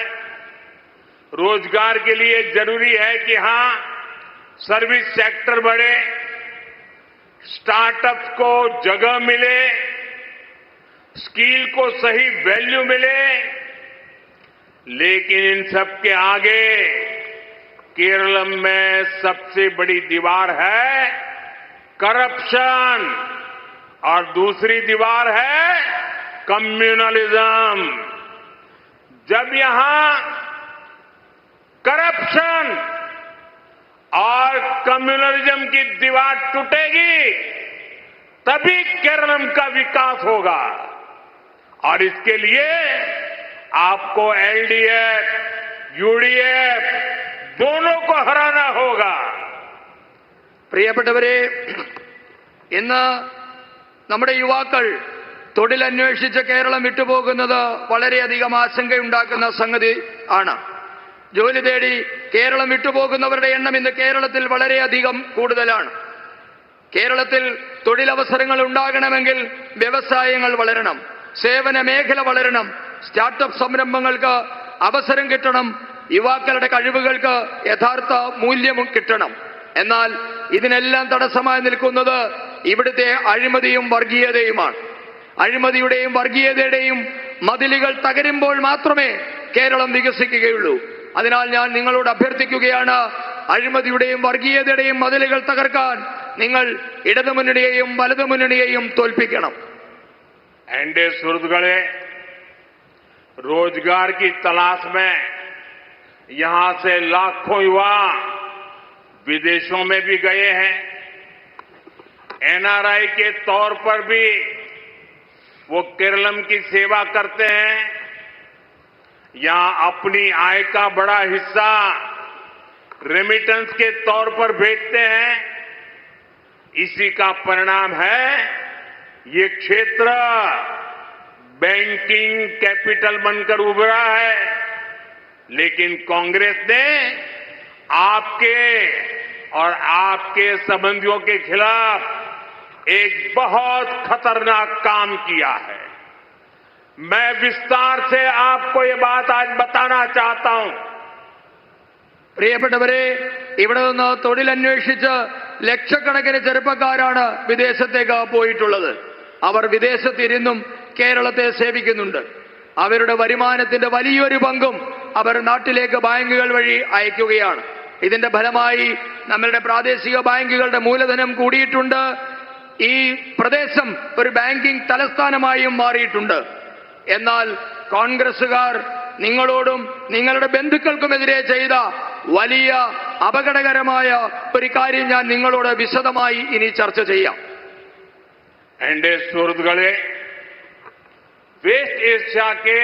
A: रोजगार के लिए जरूरी है कि यहां सर्विस सेक्टर बढ़े, स्टार्टअप्स को जगह मिले, स्किल को सही वैल्यू मिले. लेकिन इन सब के आगे केरल में सबसे बड़ी दीवार है करप्शन और दूसरी दीवार है कम्युनलिज्म. जब यहां करप्शन और कम्युनलिज्म की दीवार टूटेगी तभी केरल का विकास होगा. और इसके लिए आपको एलडीएफ, यूडीएफ दोनों को हराना होगा.
B: പ്രിയപ്പെട്ടവരെ, ഇന്ന് നമ്മുടെ യുവാക്കൾ തൊഴിലന്വേഷിച്ച് കേരളം വിട്ടുപോകുന്നത് വളരെയധികം ആശങ്കയുണ്ടാക്കുന്ന സംഗതി ആണ്. ജോലി തേടി കേരളം വിട്ടുപോകുന്നവരുടെ എണ്ണം ഇന്ന് കേരളത്തിൽ വളരെയധികം കൂടുതലാണ്. കേരളത്തിൽ തൊഴിലവസരങ്ങൾ ഉണ്ടാകണമെങ്കിൽ വ്യവസായങ്ങൾ വളരണം, സേവന മേഖല വളരണം, സ്റ്റാർട്ടപ്പ് സംരംഭങ്ങൾക്ക് അവസരം കിട്ടണം, യുവാക്കളുടെ കഴിവുകൾക്ക് യഥാർത്ഥ മൂല്യം കിട്ടണം. എന്നാൽ ഇതിനെല്ലാം തടസ്സമായി നിൽക്കുന്നത് ഇവിടുത്തെ അഴിമതിയും വർഗീയതയുമാണ്. അഴിമതിയുടെയും വർഗീയതയുടെയും മതിലുകൾ തകരുമ്പോൾ മാത്രമേ കേരളം വികസിക്കുകയുള്ളൂ. അതിനാൽ ഞാൻ നിങ്ങളോട് അഭ്യർത്ഥിക്കുകയാണ്, അഴിമതിയുടെയും വർഗീയതയുടെയും മതിലുകൾ തകർക്കാൻ നിങ്ങൾ ഇടതുമുന്നണിയെയും വലതുമുന്നണിയെയും തോൽപ്പിക്കണം.
A: एनडीए सुहृदगणे, रोजगार की तलाश में यहां से लाखों युवा विदेशों में भी गए हैं. एनआरआई के तौर पर भी वो केरलम की सेवा करते हैं. यहां अपनी आय का बड़ा हिस्सा रेमिटेंस के तौर पर भेजते हैं. इसी का परिणाम है ये क्षेत्र बैंकिंग कैपिटल बनकर उभरा है। लेकिन कांग्रेस ने आपके और आपके संबंधियों के खिलाफ एक बहुत खतरनाक काम किया है। मैं विस्तार से आपको ये बात आज बताना चाहता हूं।
B: പ്രിയപ്പെട്ടവരെ, ഇവിടെ നിന്ന് തൊഴിലന്വേഷിച്ച് ലക്ഷക്കണക്കിന് ചെറുപ്പക്കാരാണ് വിദേശത്തേക്ക് പോയിട്ടുള്ളത്. അവർ വിദേശത്തിരുന്നും കേരളത്തെ സേവിക്കുന്നുണ്ട്. അവരുടെ വരുമാനത്തിന്റെ വലിയൊരു പങ്കും അവർ നാട്ടിലേക്ക് ബാങ്കുകൾ വഴി അയക്കുകയാണ്. ഇതിന്റെ ഫലമായി നമ്മളുടെ പ്രാദേശിക ബാങ്കുകളുടെ മൂലധനം കൂടിയിട്ടുണ്ട്. ഈ പ്രദേശം ഒരു ബാങ്കിംഗ് തലസ്ഥാനമായും മാറിയിട്ടുണ്ട്. എന്നാൽ കോൺഗ്രസുകാർ നിങ്ങളോടും നിങ്ങളുടെ ബന്ധുക്കൾക്കുമെതിരെ ചെയ്ത വലിയ അപകടകരമായ ഒരു കാര്യം ഞാൻ നിങ്ങളോട് വിശദമായി ഇനി ചർച്ച ചെയ്യാം.
A: എന്റെ സുഹൃത്തുക്കളെ, वेस्ट एशिया के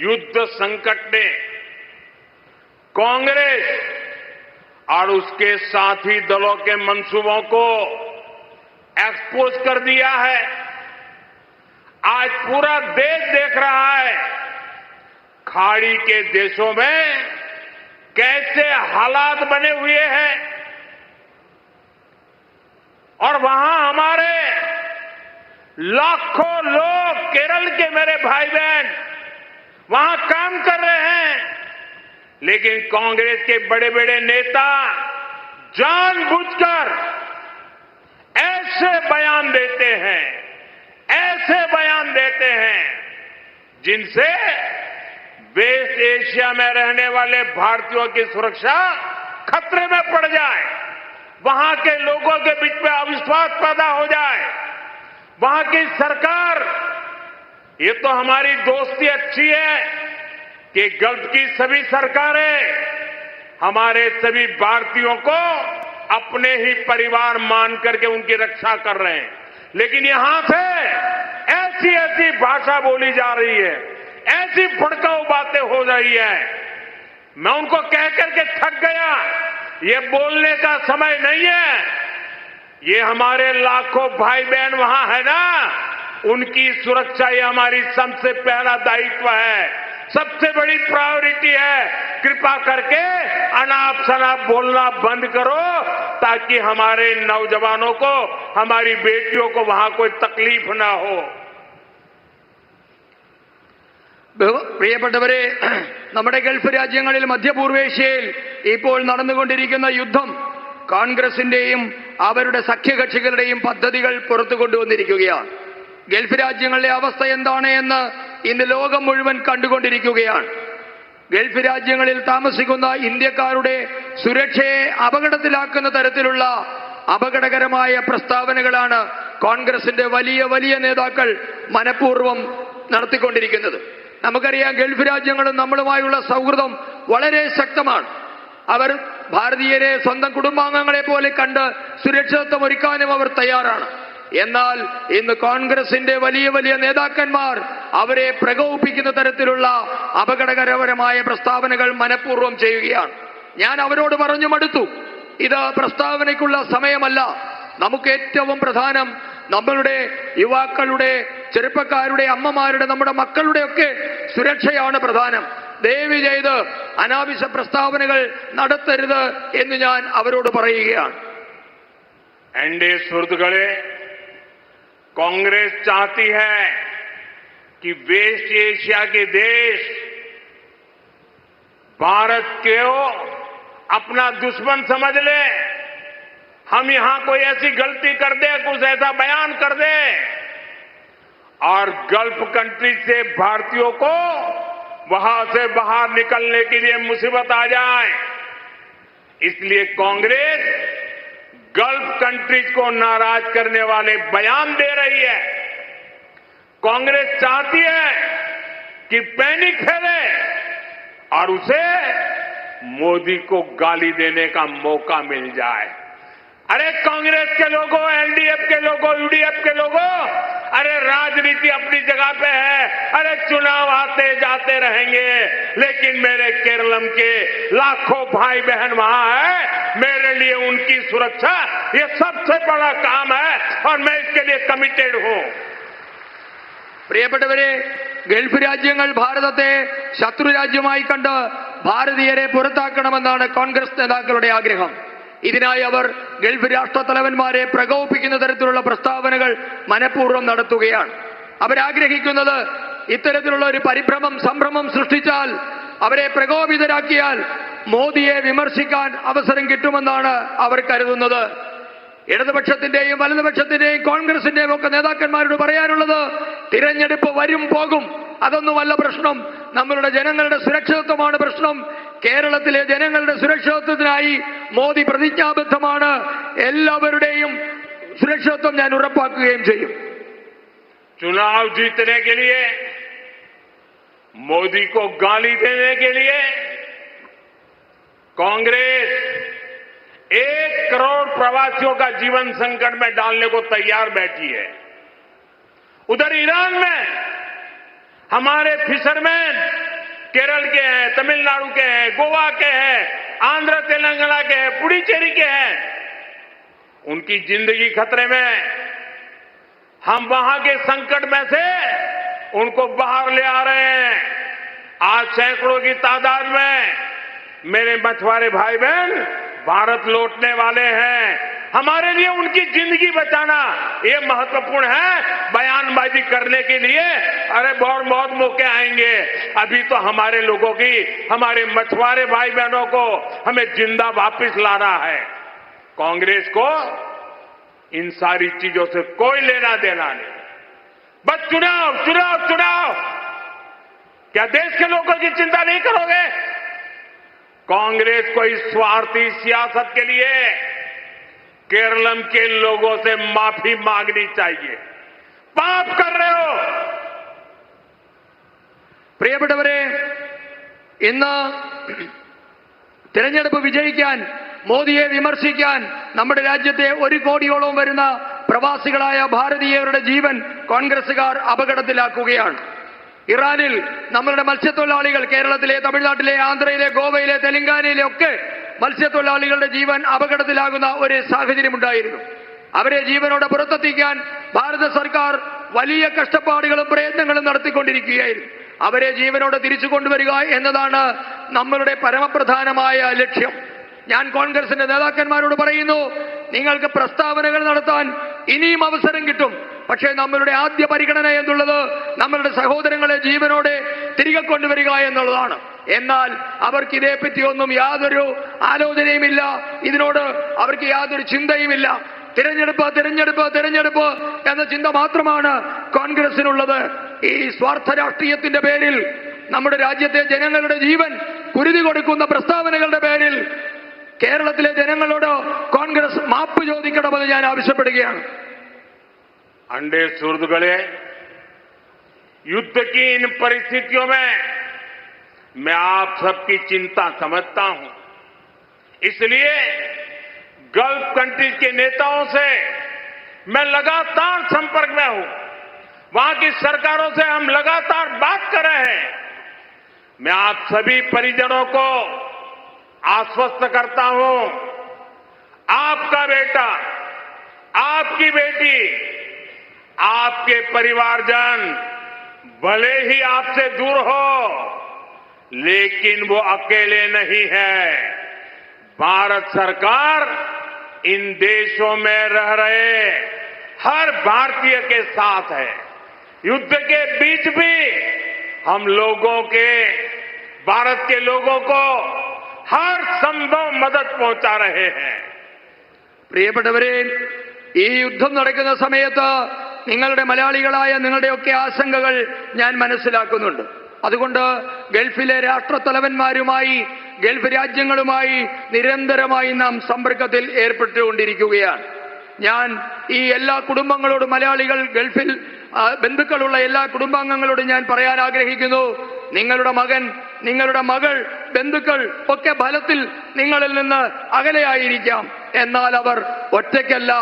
A: युद्ध संकट ने कांग्रेस और उसके साथी दलों के मंसूबों को एक्सपोज कर दिया है। आज पूरा देश देख रहा है खाड़ी के देशों में कैसे हालात बने हुए हैं और वहां हमारे लाखों लोग, केरल के मेरे भाई बहन वहां काम कर रहे हैं। लेकिन कांग्रेस के बड़े बड़े नेता जानबूझकर ऐसे बयान देते हैं जिनसे वेस्ट एशिया में रहने वाले भारतीयों की सुरक्षा खतरे में पड़ जाए, वहां के लोगों के बीच में अविश्वास पैदा हो जाए। वहां की सरकार, ये तो हमारी दोस्ती अच्छी है कि गल्फ की सभी सरकारें हमारे सभी भारतीयों को अपने ही परिवार मान करके उनकी रक्षा कर रहे हैं। लेकिन यहां से ऐसी ऐसी भाषा बोली जा रही है, ऐसी भड़काऊ बातें हो रही है, मैं उनको कह करके थक गया। ये बोलने का समय नहीं है। ये हमारे लाखों भाई बहन वहां है ना, उनकी सुरक्षा ये हमारी सबसे पहला दायित्व है, सबसे बड़ी प्रायोरिटी है। कृपा करके अनाप शनाप बोलना बंद करो ताकि हमारे नौजवानों को, हमारी बेटियों को वहां कोई तकलीफ ना हो।
B: പ്രിയപ്പെട്ടവരെ, നമ്മുടെ ഗൾഫ് രാജ്യങ്ങളിൽ മധ്യപൂർവേഷ്യയിൽ ഇപ്പോൾ നടന്നുകൊണ്ടിരിക്കുന്ന യുദ്ധം കോൺഗ്രസിന്റെയും അവരുടെ സഖ്യകക്ഷികളുടെയും പദ്ധതികൾ പുറത്തു കൊണ്ടുവന്നിരിക്കുകയാണ്. ഗൾഫ് രാജ്യങ്ങളിലെ അവസ്ഥ എന്താണ് എന്ന് ഇന്ന് ലോകം മുഴുവൻ കണ്ടുകൊണ്ടിരിക്കുകയാണ്. ഗൾഫ് രാജ്യങ്ങളിൽ താമസിക്കുന്ന ഇന്ത്യക്കാരുടെ സുരക്ഷയെ അപകടത്തിലാക്കുന്ന തരത്തിലുള്ള അപകടകരമായ പ്രസ്താവനകളാണ് കോൺഗ്രസിന്റെ വലിയ വലിയ നേതാക്കൾ മനഃപൂർവ്വം നടത്തിക്കൊണ്ടിരിക്കുന്നത്. നമുക്കറിയാം, ഗൾഫ് രാജ്യങ്ങളും നമ്മളുമായുള്ള സൗഹൃദം വളരെ ശക്തമാണ്. അവർ ഭാരതീയരെ സ്വന്തം കുടുംബാംഗങ്ങളെ പോലെ കണ്ട് സുരക്ഷിതത്വം ഒരുക്കാനും അവർ തയ്യാറാണ്. എന്നാൽ ഇന്ന് കോൺഗ്രസിന്റെ വലിയ വലിയ നേതാക്കന്മാർ അവരെ പ്രകോപിപ്പിക്കുന്ന തരത്തിലുള്ള അപകടകരമായ പ്രസ്താവനകൾ മനഃപൂർവ്വം ചെയ്യുകയാണ്. ഞാൻ അവരോട് പറഞ്ഞു മടുത്തു. ഇത് പ്രസ്താവനയ്ക്കുള്ള സമയമല്ല. നമുക്ക് ഏറ്റവും പ്രധാനം നമ്മളുടെ യുവാക്കളുടെ, ചെറുപ്പക്കാരുടെ, അമ്മമാരുടെ, നമ്മുടെ മക്കളുടെ ഒക്കെ സുരക്ഷയാണ് പ്രധാനം. ദയവ് ചെയ്ത് അനാവശ്യ പ്രസ്താവനകൾ നടത്തരുത് എന്ന് ഞാൻ അവരോട് പറയുകയാണ്.
A: എന്റെ സുഹൃത്തുക്കളെ, कांग्रेस चाहती है कि वेस्ट एशिया के देश भारत को अपना दुश्मन समझ ले। हम यहां कोई ऐसी गलती कर दे, कुछ ऐसा बयान कर दे और गल्फ कंट्री से भारतीयों को वहां से बाहर निकलने के लिए मुसीबत आ जाए। इसलिए कांग्रेस गल्फ कंट्रीज को नाराज करने वाले बयान दे रही है। कांग्रेस चाहती है कि पैनिक फैले और उसे मोदी को गाली देने का मौका मिल जाए। अरे कांग्रेस के लोगों, एलडीएफ के लोगों, यूडीएफ के लोगों, अरे राजनीति अपनी जगह पे है, अरे चुनाव आते जाते रहेंगे, लेकिन मेरे केरलम के लाखों भाई बहन वहां है। मेरे लिए उनकी सुरक्षा ये सबसे बड़ा काम है और मैं इसके लिए कमिटेड हूं।
B: പ്രിയപ്പെട്ടവരെ, ഗൾഫ് രാജ്യങ്ങൾ ഭാരതത്തെ ശത്രു രാജ്യമായി കണ്ട് ഭാരതീയരെ പുറത്താക്കണമെന്നാണ് കോൺഗ്രസ് നേതാക്കളുടെ ആഗ്രഹം. ഇതിനായി അവർ ഗൾഫ് രാഷ്ട്രത്തലവന്മാരെ പ്രകോപിപ്പിക്കുന്ന തരത്തിലുള്ള പ്രസ്താവനകൾ മനഃപൂർവ്വം നടത്തുകയാണ്. അവരാഗ്രഹിക്കുന്നത് ഇത്തരത്തിലുള്ള ഒരു സംഭ്രമം സൃഷ്ടിച്ചാൽ, അവരെ പ്രകോപിതരാക്കിയാൽ മോദിയെ വിമർശിക്കാൻ അവസരം കിട്ടുമെന്നാണ് അവർ കരുതുന്നത്. ഇടതുപക്ഷത്തിന്റെയും വലതുപക്ഷത്തിന്റെയും കോൺഗ്രസിന്റെയും ഒക്കെ നേതാക്കന്മാരോട് പറയാനുള്ളത്, തിരഞ്ഞെടുപ്പ് വരും പോകും, അതൊന്നുമല്ല പ്രശ്നം. നമ്മളുടെ ജനങ്ങളുടെ സുരക്ഷിതത്വമാണ് പ്രശ്നം. കേരളത്തിലെ ജനങ്ങളുടെ സുരക്ഷിതത്വത്തിനായി മോദി പ്രതിജ്ഞാബദ്ധമാണ്. എല്ലാവരുടെയും സുരക്ഷിതത്വം ഞാൻ ഉറപ്പാക്കുകയും ചെയ്യും.
A: चुनाव जीतने के लिए, मोदी को गाली देने के लिए कांग्रेस 1 करोड़ प्रवासियों का जीवन संकट में डालने को तैयार बैठी है। उधर ईरान में हमारे फिशरमैन केरल के हैं, तमिलनाडु के हैं, गोवा के हैं, आंध्र तेलंगाना के हैं, पुडुचेरी के हैं, उनकी जिंदगी खतरे में। हम वहां के संकट में से उनको बाहर ले आ रहे हैं। आज सैकड़ों की तादाद में मेरे मछुआरे भाई बहन भारत लौटने वाले हैं। हमारे लिए उनकी जिंदगी बचाना ये महत्वपूर्ण है। बयानबाजी करने के लिए अरे बहुत मौके आएंगे। अभी तो हमारे लोगों की, हमारे मछुआरे भाई बहनों को हमें जिंदा वापस लाना है। कांग्रेस को इन सारी चीजों से कोई लेना देना नहीं। बस चुनाव चुनाव चुनाव। क्या देश के लोगों की चिंता नहीं करोगे? कांग्रेस को इस स्वार्थी सियासत के लिए केरलम के लोगों से माफी मांगनी चाहिए। पाप कर रहे हो।
B: പ്രിയപ്പെട്ടവരെ, ഇന്ന് തിരഞ്ഞെടുപ്പ് വിജയിക്കാൻ, മോദിയെ വിമർശിക്കാൻ നമ്മുടെ രാജ്യത്തെ 1 കോടിയോളം വരുന്ന പ്രവാസികളായ ഭാരതീയരുടെ ജീവൻ കോൺഗ്രസുകാർ അപകടത്തിലാക്കുകയാണ്. ഇറാനിൽ നമ്മളുടെ മത്സ്യത്തൊഴിലാളികൾ, കേരളത്തിലെ, തമിഴ്നാട്ടിലെ, ആന്ധ്രയിലെ, ഗോവയിലെ, തെലങ്കാനയിലെ ഒക്കെ മത്സ്യത്തൊഴിലാളികളുടെ ജീവൻ അപകടത്തിലാകുന്ന ഒരു സാഹചര്യമുണ്ടായിരുന്നു. അവരെ ജീവനോടെ പുറത്തെത്തിക്കാൻ ഭാരത സർക്കാർ വലിയ കഷ്ടപ്പാടുകളും പ്രയത്നങ്ങളും നടത്തിക്കൊണ്ടിരിക്കുകയായിരുന്നു. അവരെ ജീവനോടെ തിരിച്ചു കൊണ്ടുവരിക എന്നതാണ് നമ്മളുടെ പരമപ്രധാനമായ ലക്ഷ്യം. ഞാൻ കോൺഗ്രസിന്റെ നേതാക്കന്മാരോട് പറയുന്നു, നിങ്ങൾക്ക് പ്രസ്താവനകൾ നടത്താൻ ഇനിയും അവസരം കിട്ടും. പക്ഷേ നമ്മളുടെ ആദ്യ പരിഗണന എന്നുള്ളത് നമ്മളുടെ സഹോദരങ്ങളെ ജീവനോടെ തിരികെ കൊണ്ടുവരിക എന്നുള്ളതാണ്. എന്നാൽ അവർക്ക് ഇതേപ്പറ്റിയൊന്നും യാതൊരു ആലോചനയുമില്ല. ഇതിനോട് അവർക്ക് യാതൊരു ചിന്തയുമില്ല. തിരഞ്ഞെടുപ്പ് തിരഞ്ഞെടുപ്പ് തിരഞ്ഞെടുപ്പ് എന്ന ചിന്ത മാത്രമാണ് കോൺഗ്രസിനുള്ളത്. ഈ സ്വാർത്ഥ രാഷ്ട്രീയത്തിന്റെ പേരിൽ നമ്മുടെ രാജ്യത്തെ ജനങ്ങളുടെ ജീവൻ കുരുതി കൊടുക്കുന്ന പ്രസ്താവനകളുടെ പേരിൽ കേരളത്തിലെ ജനങ്ങളോട് കോൺഗ്രസ് മാപ്പ് ചോദിക്കണമെന്ന് ഞാൻ ആവശ്യപ്പെടുകയാണ്.
A: अंडे सुर्द गले युद्ध की इन परिस्थितियों में मैं आप सबकी चिंता समझता हूं। इसलिए गल्फ कंट्रीज के नेताओं से मैं लगातार संपर्क में हूं। वहां की सरकारों से हम लगातार बात कर रहे हैं। मैं आप सभी परिजनों को आश्वस्त करता हूं, आपका बेटा, आपकी बेटी, आपके परिवारजन भले ही आपसे दूर हो, लेकिन वो अकेले नहीं है। भारत सरकार इन देशों में रह रहे हर भारतीय के साथ है। युद्ध के बीच भी हम लोगों के, भारत के लोगों को हर संभव मदद पहुंचा रहे हैं।
B: പ്രിയപ്പെട്ടവരെ, ഈ യുദ്ധം നടക്കുന്ന സമയത്ത് നിങ്ങളുടെ മലയാളികളായ നിങ്ങളുടെയൊക്കെ ആശങ്കകൾ ഞാൻ മനസ്സിലാക്കുന്നുണ്ട്. അതുകൊണ്ട് ഗൾഫിലെ രാഷ്ട്രത്തലവന്മാരുമായി, ഗൾഫ് രാജ്യങ്ങളുമായി നിരന്തരമായി നാം സമ്പർക്കത്തിൽ ഏർപ്പെട്ടുകൊണ്ടിരിക്കുകയാണ്. ഞാൻ ഈ എല്ലാ കുടുംബങ്ങളോടും, മലയാളികൾ ഗൾഫിൽ ബന്ധുക്കളുള്ള എല്ലാ കുടുംബാംഗങ്ങളോടും ഞാൻ പറയാൻ ആഗ്രഹിക്കുന്നു, നിങ്ങളുടെ മകൻ, നിങ്ങളുടെ മകൾ, ബന്ധുക്കൾ ഒക്കെ ഫലത്തിൽ നിങ്ങളിൽ നിന്ന് അകലെയായിരിക്കാം. എന്നാൽ അവർ ഒറ്റയ്ക്കല്ല.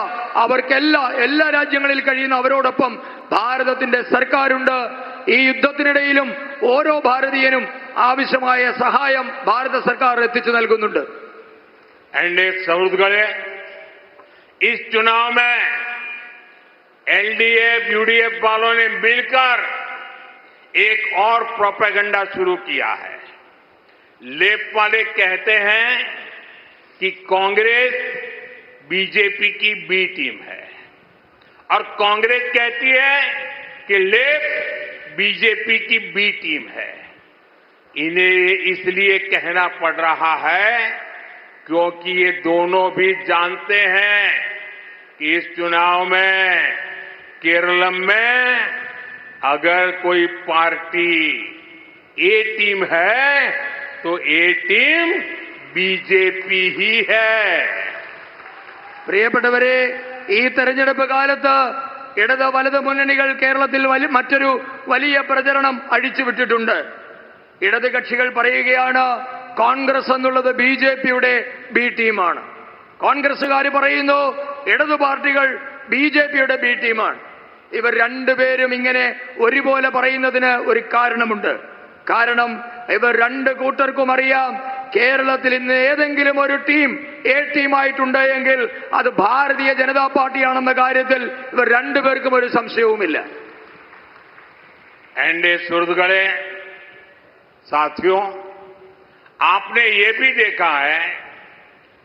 B: എല്ലാ രാജ്യങ്ങളിൽ കഴിയുന്ന അവരോടൊപ്പം ഭാരതത്തിന്റെ സർക്കാരുണ്ട്. ഈ യുദ്ധത്തിനിടയിലും ഓരോ ഭാരതീയനും ആവശ്യമായ സഹായം ഭാരത സർക്കാർ എത്തിച്ചു നൽകുന്നുണ്ട്.
A: इस चुनाव में एलडीएफ, यूडीएफ वालों ने मिलकर एक और प्रोपेगेंडा शुरू किया है। लेफ्ट वाले कहते हैं कि कांग्रेस बीजेपी की बी टीम है और कांग्रेस कहती है कि लेफ्ट बीजेपी की बी टीम है। इन्हें इसलिए कहना पड़ रहा है क्योंकि ये दोनों भी जानते हैं कि इस चुनाव में केरलम में अगर कोई पार्टी ए टीम है तो ए टीम बीजेपी ही है.
B: പ്രിയപ്പെട്ടവരെ, ഈ തെരഞ്ഞെടുപ്പ് കാലത്ത് ഇടത് വലത് മുന്നണികൾ കേരളത്തിൽ മറ്റൊരു വലിയ പ്രചരണം അഴിച്ചുവിട്ടിട്ടുണ്ട്. ഇടത് കക്ഷികൾ പറയുകയാണ് കോൺഗ്രസ് എന്നുള്ളത് ബി.ജെ.പിയുടെ ബി ടീമാണ്. കോൺഗ്രസുകാർ പറയുന്നു ഇടതു പാർട്ടികൾ ബി.ജെ.പിയുടെ ബി ടീമാണ്. ഇവർ രണ്ടുപേരും ഇങ്ങനെ ഒരുപോലെ പറയുന്നതിന് ഒരു കാരണമുണ്ട്. കാരണം ഇവർ രണ്ട് കൂട്ടർക്കും അറിയാം കേരളത്തിൽ ഇന്ന് ഏതെങ്കിലും ഒരു ടീം എ ടീമായിട്ടുണ്ട് എങ്കിൽ അത് ഭാരതീയ ജനതാ പാർട്ടിയാണെന്ന കാര്യത്തിൽ ഇവർ രണ്ടുപേർക്കും ഒരു സംശയവുമില്ല.
A: एनडीए सुहृदगणे, साथियों, आपने ये भी देखा है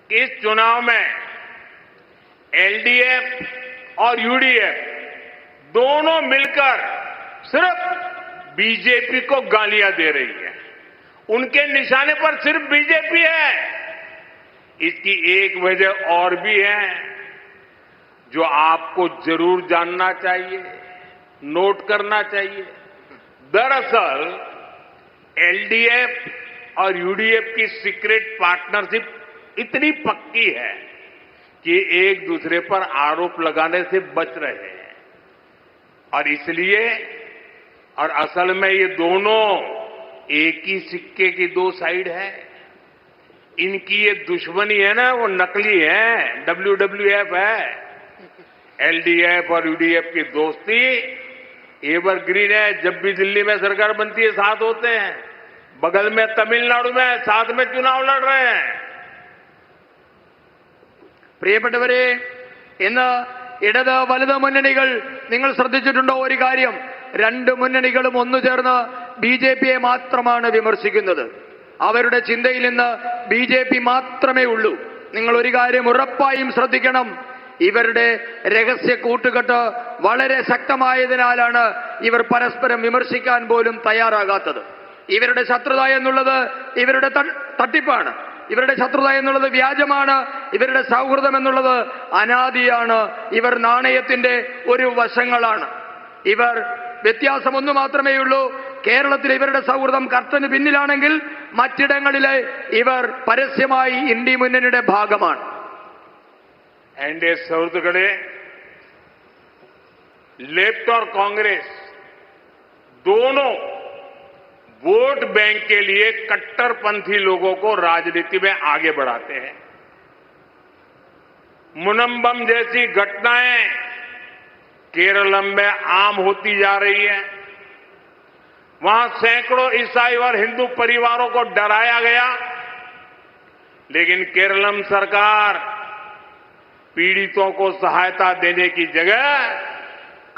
A: कि इस चुनाव में एलडीएफ और यूडीएफ दोनों मिलकर सिर्फ बीजेपी को गालियां दे रही है. उनके निशाने पर सिर्फ बीजेपी है. इसकी एक वजह और भी है जो आपको जरूर जानना चाहिए, नोट करना चाहिए. दरअसल एलडीएफ और यूडीएफ की सीक्रेट पार्टनरशिप इतनी पक्की है कि एक दूसरे पर आरोप लगाने से बच रहे हैं. और इसलिए और असल में ये दोनों एक ही सिक्के की दो साइड है. इनकी ये दुश्मनी है ना, वो नकली है, WWF है. एलडीएफ और यूडीएफ की दोस्ती एवरग्रीन है. जब भी दिल्ली में सरकार बनती है साथ होते हैं, बगल में तमिलनाडु में साथ में चुनाव लड़ रहे हैं.
B: പ്രിയപ്പെട്ടവരെ, ഇന്ന് ഇടത് വലത് മുന്നണികൾ നിങ്ങൾ ശ്രദ്ധിച്ചിട്ടുണ്ടോ ഒരു കാര്യം? രണ്ട് മുന്നണികളും ഒന്നു ചേർന്ന് ബി.ജെ.പിയെ മാത്രമാണ് വിമർശിക്കുന്നത്. അവരുടെ ചിന്തയിൽ നിന്ന് ബി.ജെ.പി മാത്രമേ ഉള്ളൂ. നിങ്ങൾ ഒരു കാര്യം ഉറപ്പായും ശ്രദ്ധിക്കണം. ഇവരുടെ രഹസ്യ കൂട്ടുകെട്ട് വളരെ ശക്തമായതിനാലാണ് ഇവർ പരസ്പരം വിമർശിക്കാൻ പോലും തയ്യാറാകാത്തത്. ഇവരുടെ ശത്രുത എന്നുള്ളത് ഇവരുടെ തട്ടിപ്പാണ്. ഇവരുടെ ശത്രുത എന്നുള്ളത് വ്യാജമാണ്. ഇവരുടെ സൗഹൃദം എന്നുള്ളത് അനാദിയാണ്. ഇവർ നാണയത്തിന്റെ ഒരു വശങ്ങളാണ്. ഇവർ വ്യത്യാസം ഒന്നു മാത്രമേ ഉള്ളൂ. കേരളത്തിൽ ഇവരുടെ സൗഹൃദം കർട്ടന് പിന്നിലാണെങ്കിൽ മറ്റിടങ്ങളിലെ ഇവർ പരസ്യമായി ഇന്ത്യ മുന്നണിയുടെ ഭാഗമാണ്.
A: एनडीए सुहृदगणे, लेफ्ट और कांग्रेस दोनों वोट बैंक के लिए कट्टरपंथी लोगों को राजनीति में आगे बढ़ाते हैं. मुनंबम जैसी घटनाएं केरलम में आम होती जा रही है. वहां सैकड़ों ईसाई और हिंदू परिवारों को डराया गया, लेकिन केरलम सरकार पीड़ितों को सहायता देने की जगह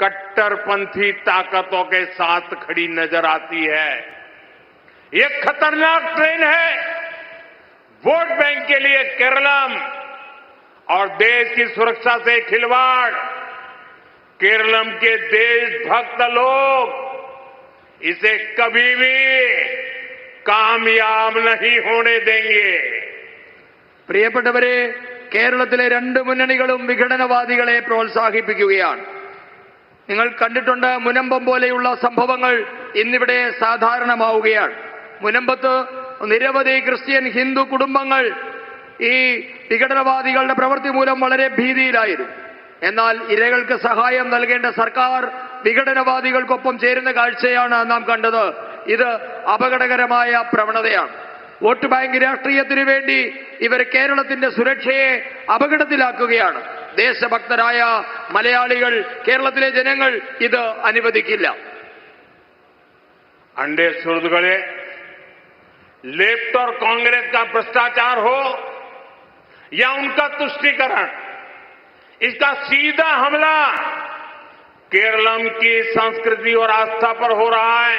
A: कट्टरपंथी ताकतों के साथ खड़ी नजर आती है. यह खतरनाक ट्रेंड है. वोट बैंक के लिए केरलम और देश की सुरक्षा से खिलवाड़. केरलम के देशभक्त लोग इसे कभी भी कामयाब नहीं होने देंगे.
B: പ്രിയപ്പെട്ടവരെ, കേരളത്തിലെ രണ്ട് മുന്നണികളും വിഘടനവാദികളെ പ്രോത്സാഹിപ്പിക്കുകയാണ്. നിങ്ങൾ കണ്ടിട്ടുണ്ട്, മുനമ്പം പോലെയുള്ള സംഭവങ്ങൾ ഇന്നിവിടെ സാധാരണമാവുകയാണ്. മുനമ്പത്ത് നിരവധി ക്രിസ്ത്യൻ ഹിന്ദു കുടുംബങ്ങൾ ഈ വിഘടനവാദികളുടെ പ്രവൃത്തി മൂലം വളരെ ഭീതിയിലായിരുന്നു. എന്നാൽ ഇരകൾക്ക് സഹായം നൽകേണ്ട സർക്കാർ വിഘടനവാദികൾക്കൊപ്പം ചേരുന്ന കാഴ്ചയാണ് നാം കണ്ടത്. ഇത് അപകടകരമായ പ്രവണതയാണ്. വോട്ട് ബാങ്ക് രാഷ്ട്രീയത്തിനു വേണ്ടി ഇവർ കേരളത്തിന്റെ സുരക്ഷയെ അപകടത്തിലാക്കുകയാണ്. ദേശഭക്തരായ മലയാളികൾ, കേരളത്തിലെ ജനങ്ങൾ ഇത് അനുവദിക്കില്ല.
A: अंडे सुर्द गले लेफ्ट और कांग्रेस का भ्रष्टाचार हो या उनका तुष्टीकरण, इसका सीधा हमला केरलम की संस्कृति और आस्था पर हो रहा है।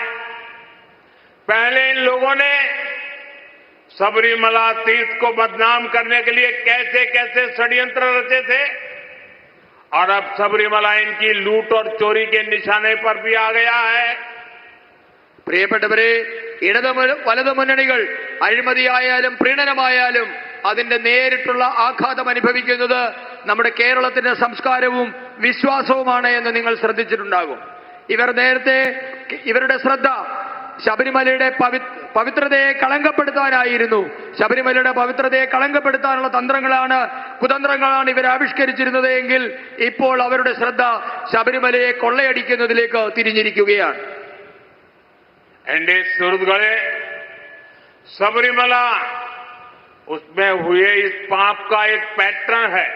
A: पहले इन लोगों ने सबरीमला तीर्थ को बदनाम करने के लिए कैसे कैसे षड्यंत्र रचे थे, और अब सबरीमला इनकी लूट और चोरी के निशाने पर भी आ गया है।
B: പ്രിയപ്പെട്ടവരെ, വലതു മുന്നണികൾ അഴിമതിയായാലും പ്രീണനമായാലും അതിന്റെ നേരിട്ടുള്ള ആഘാതം അനുഭവിക്കുന്നത് നമ്മുടെ കേരളത്തിന്റെ സംസ്കാരവും വിശ്വാസവുമാണ് എന്ന് നിങ്ങൾ ശ്രദ്ധിച്ചിട്ടുണ്ടാകും. ഇവരുടെ ശ്രദ്ധ ശബരിമലയുടെ പവിത്രതയെ കളങ്കപ്പെടുത്താനായിരുന്നു. ശബരിമലയുടെ പവിത്രതയെ കളങ്കപ്പെടുത്താനുള്ള കുതന്ത്രങ്ങളാണ് ഇവർ ആവിഷ്കരിച്ചിരുന്നത് എങ്കിൽ ഇപ്പോൾ അവരുടെ ശ്രദ്ധ ശബരിമലയെ കൊള്ളയടിക്കുന്നതിലേക്ക് തിരിഞ്ഞിരിക്കുകയാണ്.
A: एंडे सुर्द गले सबरीमला, उसमें हुए इस पाप का एक पैटर्न है।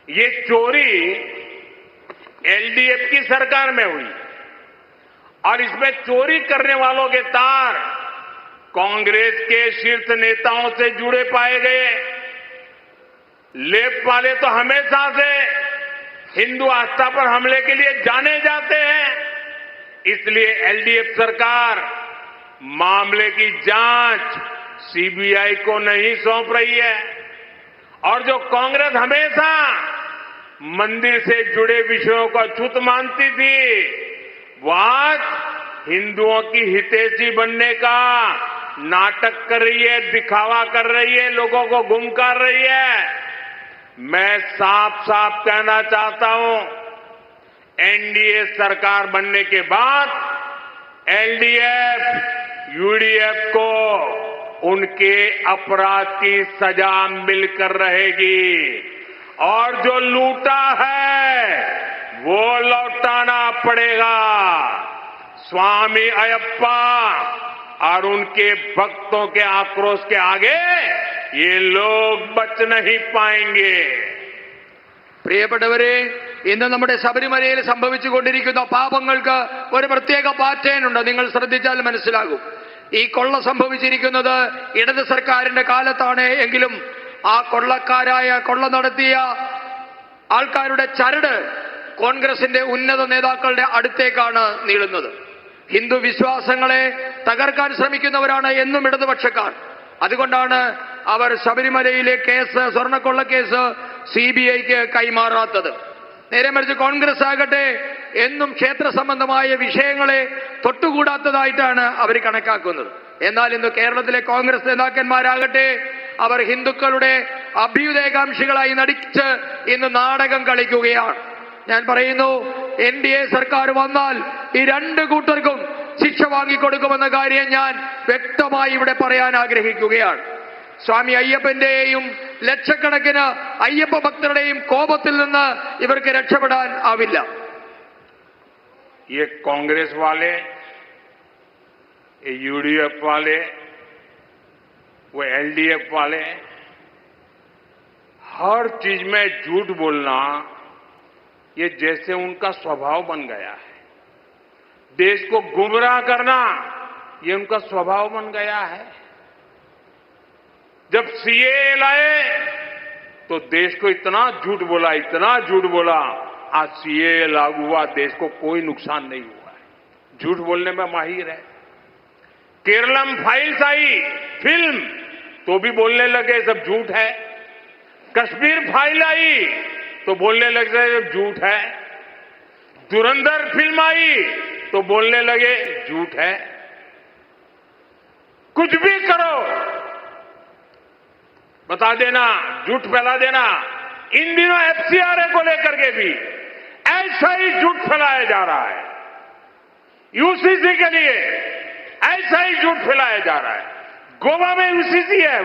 A: ये चोरी एलडीएफ की सरकार में हुई और इसमें चोरी करने वालों के तार कांग्रेस के शीर्ष नेताओं से जुड़े पाए गए। लेफ्ट वाले तो हमेशा से हिंदू आस्था पर हमले के लिए जाने जाते हैं, इसलिए एलडीएफ सरकार मामले की जांच सीबीआई को नहीं सौंप रही है। और जो कांग्रेस हमेशा मंदिर से जुड़े विषयों को अछूत मानती थी, वो आज हिंदुओं की हितैषी बनने का नाटक कर रही है, दिखावा कर रही है, लोगों को गुमकार रही है। मैं साफ साफ कहना चाहता हूं, एनडीए सरकार बनने के बाद एलडीएफ, यूडीएफ को उनके अपराध की सजा मिलकर रहेगी और जो लूटा है वो लौटाना पड़ेगा। स्वामी अयप्पा और उनके भक्तों के आक्रोश के आगे ये लोग बच नहीं पाएंगे।
B: പ്രിയപ്പെട്ടവരെ, ഇന്ന് നമ്മുടെ ശബരിമലയിൽ സംഭവിച്ചുകൊണ്ടിരിക്കുന്ന പാപങ്ങൾക്ക് ഒരു പ്രത്യേക പാറ്റേൺ ഉണ്ട്. നിങ്ങൾ ശ്രദ്ധിച്ചാൽ മനസ്സിലാകും. ഈ കൊള്ള സംഭവിച്ചിരിക്കുന്നത് ഇടത് സർക്കാരിന്റെ കാലത്താണ് എങ്കിലും ആ കൊള്ള നടത്തിയ ആൾക്കാരുടെ ചരട് കോൺഗ്രസിന്റെ ഉന്നത നേതാക്കളുടെ അടുത്തേക്കാണ് നീളുന്നത്. ഹിന്ദു വിശ്വാസങ്ങളെ തകർക്കാൻ ശ്രമിക്കുന്നവരാണ് എന്നും ഇടതുപക്ഷക്കാർ. അതുകൊണ്ടാണ് അവർ ശബരിമലയിലെ കേസ്, സ്വർണ്ണക്കൊള്ള കേസ് സിബിഐക്ക് കൈമാറാത്തത്. നേരെ മറിച്ച് കോൺഗ്രസ് ആകട്ടെ എന്നും ക്ഷേത്ര സംബന്ധമായ വിഷയങ്ങളെ തൊട്ടുകൂടാത്തതായിട്ടാണ് അവർ കണക്കാക്കുന്നത്. എന്നാൽ ഇന്ന് കേരളത്തിലെ കോൺഗ്രസ് നേതാക്കന്മാരാകട്ടെ അവർ ഹിന്ദുക്കളുടെ അഭ്യുദയകാംക്ഷികളായി നടിച്ച് ഇന്ന് നാടകം കളിക്കുകയാണ്. ഞാൻ പറയുന്നു, എൻഡിഎ സർക്കാർ വന്നാൽ ഈ രണ്ട് കൂട്ടർക്കും ശിക്ഷ വാങ്ങിക്കൊടുക്കുമെന്ന കാര്യം ഞാൻ വ്യക്തമായി ഇവിടെ പറയാൻ ആഗ്രഹിക്കുകയാണ്. സ്വാമി അയ്യപ്പന്റെയും ലക്ഷക്കണക്കിന് അയ്യപ്പ ഭക്തരുടെയും കോപത്തിൽ നിന്ന് ഇവർക്ക് രക്ഷപ്പെടാൻ ആവില്ല.
A: ये कांग्रेस वाले, ये यूडीएफ वाले, वो एलडीएफ वाले, हर चीज में झूठ बोलना ये जैसे उनका स्वभाव बन गया है। देश को गुमराह करना ये उनका स्वभाव बन गया है। जब सीएए लाए तो देश को इतना झूठ बोला, आज सीएए लागू हुआ, देश को कोई नुकसान नहीं हुआ है। झूठ बोलने में माहिर है। केरलम फाइल्स आई फिल्म तो भी बोलने लगे सब झूठ है। कश्मीर फाइल आई तो बोलने लगे सब झूठ है। धुरंधर फिल्म आई तो बोलने लगे झूठ है। कुछ भी करो बता देना, झूठ फैला देना। इन दिनों एफसीआरए को लेकर के भी ऐसा ही झूठ फैलाया जा रहा है। यूसीसी के लिए ऐसा ही झूठ फैलाया जा रहा है। गोवा में यूसीसी है,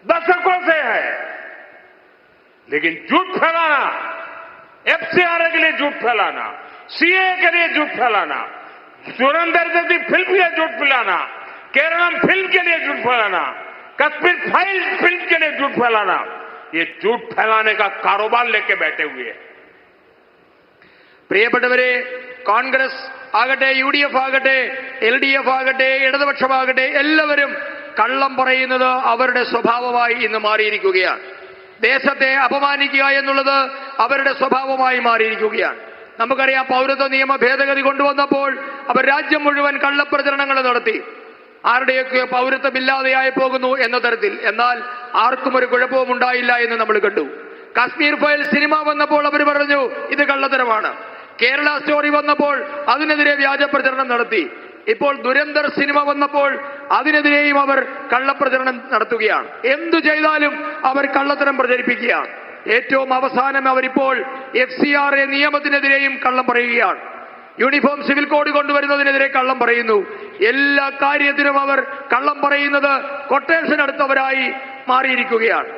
A: दशकों से है, लेकिन झूठ फैलाना, एफसीआरए के लिए झूठ फैलाना, सीए के लिए झूठ फैलाना, सुरेंद्र जैसी फिल्म के लिए झूठ फैलाना, केरलम फिल्म के लिए झूठ फैलाना, कश्मीर फाइल फिल्म के लिए झूठ फैलाना, ये झूठ फैलाने का कारोबार लेके बैठे हुए हैं।
B: പ്രിയപ്പെട്ടവരെ, കോൺഗ്രസ് ആകട്ടെ, UDF ആകട്ടെ, LDF ആകട്ടെ, ഇടതുപക്ഷമാകട്ടെ, എല്ലാവരും കള്ളം പറയുന്നത് അവരുടെ സ്വഭാവമായി ഇന്ന് മാറിയിരിക്കുകയാണ്. ദേശത്തെ അപമാനിക്കുക എന്നുള്ളത് അവരുടെ സ്വഭാവമായി മാറിയിരിക്കുകയാണ്. നമുക്കറിയാം, പൗരത്വ നിയമ ഭേദഗതി കൊണ്ടുവന്നപ്പോൾ അവർ രാജ്യം മുഴുവൻ കള്ളപ്രചരണങ്ങൾ നടത്തി. ആരുടെയൊക്കെ പൗരത്വമില്ലാതെയായി പോകുന്നു എന്ന തരത്തിൽ. എന്നാൽ ആർക്കും ഒരു കുഴപ്പവും ഉണ്ടായില്ല എന്ന് നമ്മൾ കണ്ടു. കാശ്മീർ ഫയൽ സിനിമ വന്നപ്പോൾ അവർ പറഞ്ഞു ഇത് കള്ളത്തരമാണ്. കേരള സ്റ്റോറി വന്നപ്പോൾ അതിനെതിരെ വ്യാജ പ്രചരണം നടത്തി. ഇപ്പോൾ ദുരന്തർ സിനിമ വന്നപ്പോൾ അതിനെതിരെയും അവർ കള്ളപ്രചരണം നടത്തുകയാണ്. എന്തു ചെയ്താലും അവർ കള്ളത്തരം പ്രചരിപ്പിക്കുകയാണ്. ഏറ്റവും അവസാനം അവരിപ്പോൾ FCRA നിയമത്തിനെതിരെയും കള്ളം പറയുകയാണ്. യൂണിഫോം സിവിൽ കോഡ് കൊണ്ടുവരുന്നതിനെതിരെ കള്ളം പറയുന്നു. എല്ലാ കാര്യത്തിനും അവർ കള്ളം പറയുന്നത് കൊട്ടേഷൻ എടുത്തവരായി മാറിയിരിക്കുകയാണ്.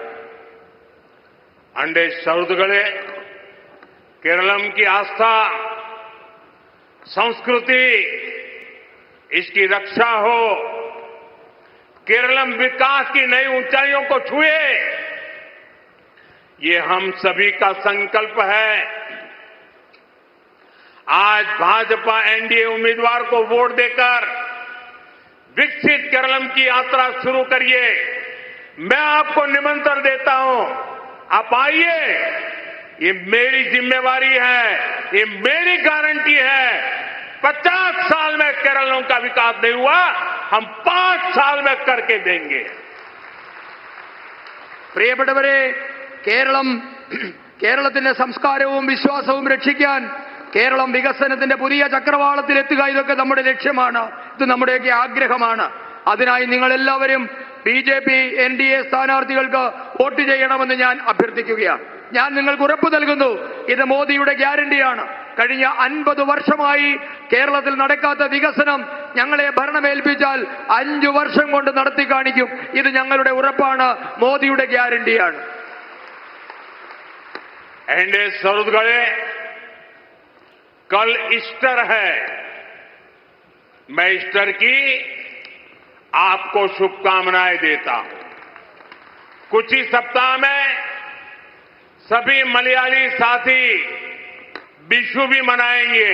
A: अंडे सौदगड़े केरलम की आस्था, संस्कृति, इसकी रक्षा हो, केरलम विकास की नई ऊंचाइयों को छुए, ये हम सभी का संकल्प है। आज भाजपा NDA उम्मीदवार को वोट देकर विकसित केरलम की यात्रा शुरू करिए। मैं आपको निमंत्रण देता हूं, आप आइए। ये मेरी जिम्मेवारी है, ये मेरी गारंटी है। 50 साल में केरलों का विकास नहीं हुआ, हम 5 साल में करके देंगे।
B: പ്രിയപ്പെട്ടവരെ, കേരളത്തിന്റെ സംസ്കാരവും വിശ്വാസവും രക്ഷിക്കാൻ കേരളം വികസനത്തിന്റെ പുതിയ ചക്രവാളത്തിലെത്തുക, ഇതൊക്കെ നമ്മുടെ ലക്ഷ്യമാണ്. ഇത് നമ്മുടെയൊക്കെ ആഗ്രഹമാണ്. അതിനായി നിങ്ങൾ എല്ലാവരും BJP NDA സ്ഥാനാർത്ഥികൾക്ക് വോട്ട് ചെയ്യണമെന്ന് ഞാൻ അഭ്യർത്ഥിക്കുകയാണ്. ഞാൻ നിങ്ങൾക്ക് ഉറപ്പു നൽകുന്നു, ഇത് മോദിയുടെ ഗ്യാരണ്ടിയാണ്. കഴിഞ്ഞ 50 വർഷമായി കേരളത്തിൽ നടക്കാത്ത വികസനം ഞങ്ങളെ ഭരണമേൽപ്പിച്ചാൽ 5 വർഷം കൊണ്ട് നടത്തി കാണിക്കും. ഇത് ഞങ്ങളുടെ ഉറപ്പാണ്, മോദിയുടെ ഗ്യാരണ്ടിയാണ്.
A: एंडे सौदगड़े, कल ईस्टर है। मैं ईस्टर की आपको शुभकामनाएं देता हूं। कुछ ही सप्ताह में सभी मलयाली साथी विशु भी मनाएंगे।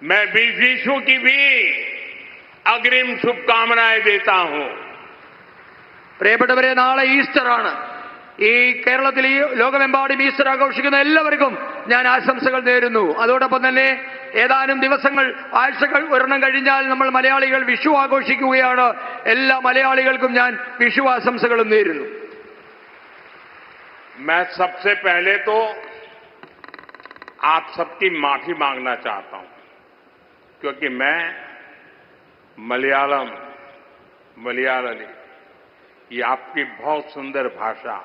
A: मैं विशु की भी अग्रिम शुभकामनाएं देता हूं।
B: പ്രിയപ്പെട്ടവരെ, നാളെ ഈസ്റ്റർ ആണ്. ഈ കേരളത്തിൽ, ഈ ലോകമെമ്പാടും ഈസ്റ്റർ ആഘോഷിക്കുന്ന എല്ലാവർക്കും ഞാൻ ആശംസകൾ നേരുന്നു. അതോടൊപ്പം തന്നെ ഏതാനും ദിവസങ്ങൾ, ആഴ്ചകൾ ഒരെണ്ണം കഴിഞ്ഞാൽ നമ്മൾ മലയാളികൾ വിഷു ആഘോഷിക്കുകയാണ്. എല്ലാ മലയാളികൾക്കും ഞാൻ വിഷു ആശംസകളും നേരുന്നു.
A: मैं सबसे पहले तो आप सबकी माफी मांगना चाहता हूं, क्योंकि मैं मलयाली, ये आपकी बहुत सुंदर भाषा,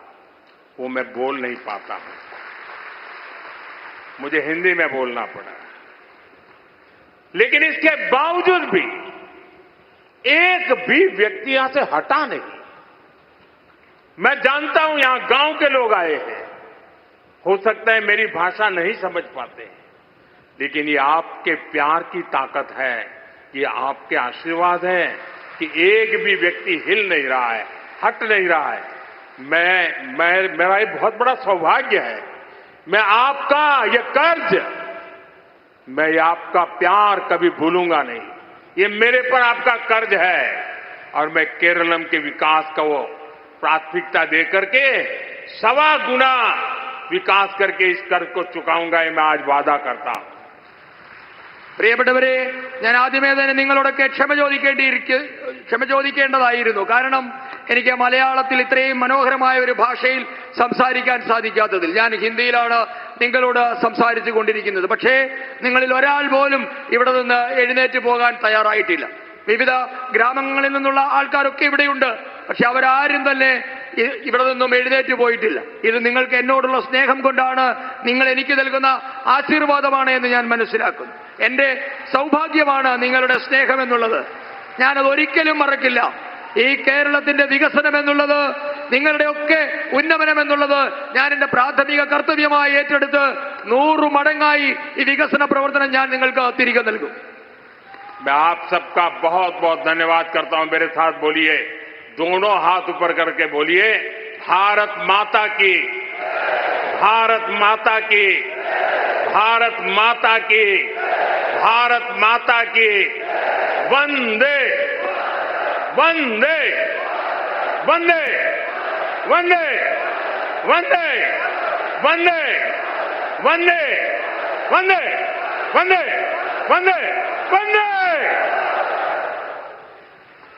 A: वो मैं बोल नहीं पाता हूं। मुझे हिंदी में बोलना पड़ा। लेकिन इसके बावजूद भी एक भी व्यक्ति यहां से हटा नहीं। मैं जानता हूं यहां गांव के लोग आए हैं, हो सकता है मेरी भाषा नहीं समझ पाते, लेकिन ये आपके प्यार की ताकत है, ये आपके आशीर्वाद है कि एक भी व्यक्ति हिल नहीं रहा है, हट नहीं रहा है। मेरा ये बहुत बड़ा सौभाग्य है। मैं आपका ये कर्ज, मैं ये आपका प्यार कभी भूलूंगा नहीं। ये मेरे पर आपका कर्ज है, और मैं केरलम के विकास को प्राथमिकता देकर के 1.25 गुना विकास करके इस कर्ज को चुकाऊंगा, ये मैं आज वादा करता हूं।
B: പ്രിയപ്പെട്ടവരെ, ഞാൻ ആദ്യമേ തന്നെ നിങ്ങളോടൊക്കെ ക്ഷമ ചോദിക്കേണ്ടതായിരുന്നു. കാരണം എനിക്ക് മലയാളത്തിൽ ഇത്രയും മനോഹരമായ ഒരു ഭാഷയിൽ സംസാരിക്കാൻ സാധിക്കാത്തതിൽ. ഞാൻ ഹിന്ദിയിലാണ് നിങ്ങളോട് സംസാരിച്ചു കൊണ്ടിരിക്കുന്നത്. പക്ഷേ നിങ്ങളിൽ ഒരാൾ പോലും ഇവിടെ നിന്ന് എഴുന്നേറ്റ് പോകാൻ തയ്യാറായിട്ടില്ല. വിവിധ ഗ്രാമങ്ങളിൽ നിന്നുള്ള ആൾക്കാരൊക്കെ ഇവിടെയുണ്ട്. പക്ഷെ അവരാരും തന്നെ ഇവിടെ നിന്നും എഴുന്നേറ്റ് പോയിട്ടില്ല. ഇത് നിങ്ങൾക്ക് എന്നോടുള്ള സ്നേഹം കൊണ്ടാണ്, നിങ്ങൾ എനിക്ക് നൽകുന്ന ആശീർവാദമാണ് എന്ന് ഞാൻ മനസ്സിലാക്കുന്നു. എന്റെ സൗഭാഗ്യമാണ് നിങ്ങളുടെ സ്നേഹം എന്നുള്ളത്. ഞാനത് ഒരിക്കലും മറക്കില്ല. ഈ കേരളത്തിന്റെ വികസനം എന്നുള്ളത്, നിങ്ങളുടെയൊക്കെ ഉന്നമനം എന്നുള്ളത് ഞാൻ എന്റെ പ്രാഥമിക കർത്തവ്യമായി ഏറ്റെടുത്ത് 100 മടങ്ങായി ഈ വികസന പ്രവർത്തനം ഞാൻ നിങ്ങൾക്ക് തിരികെ നൽകും.
A: मैं आप सबका बहुत बहुत धन्यवाद करता हूं। मेरे साथ बोलिए, दोनों हाथ ऊपर करके बोलिए, भारत माता की, भारत माता की, भारत माता की, भारत माता की। वंदे वंदे वंदे वंदे वंदे वंदे वंदे वंदे वंदे वंदे वंदे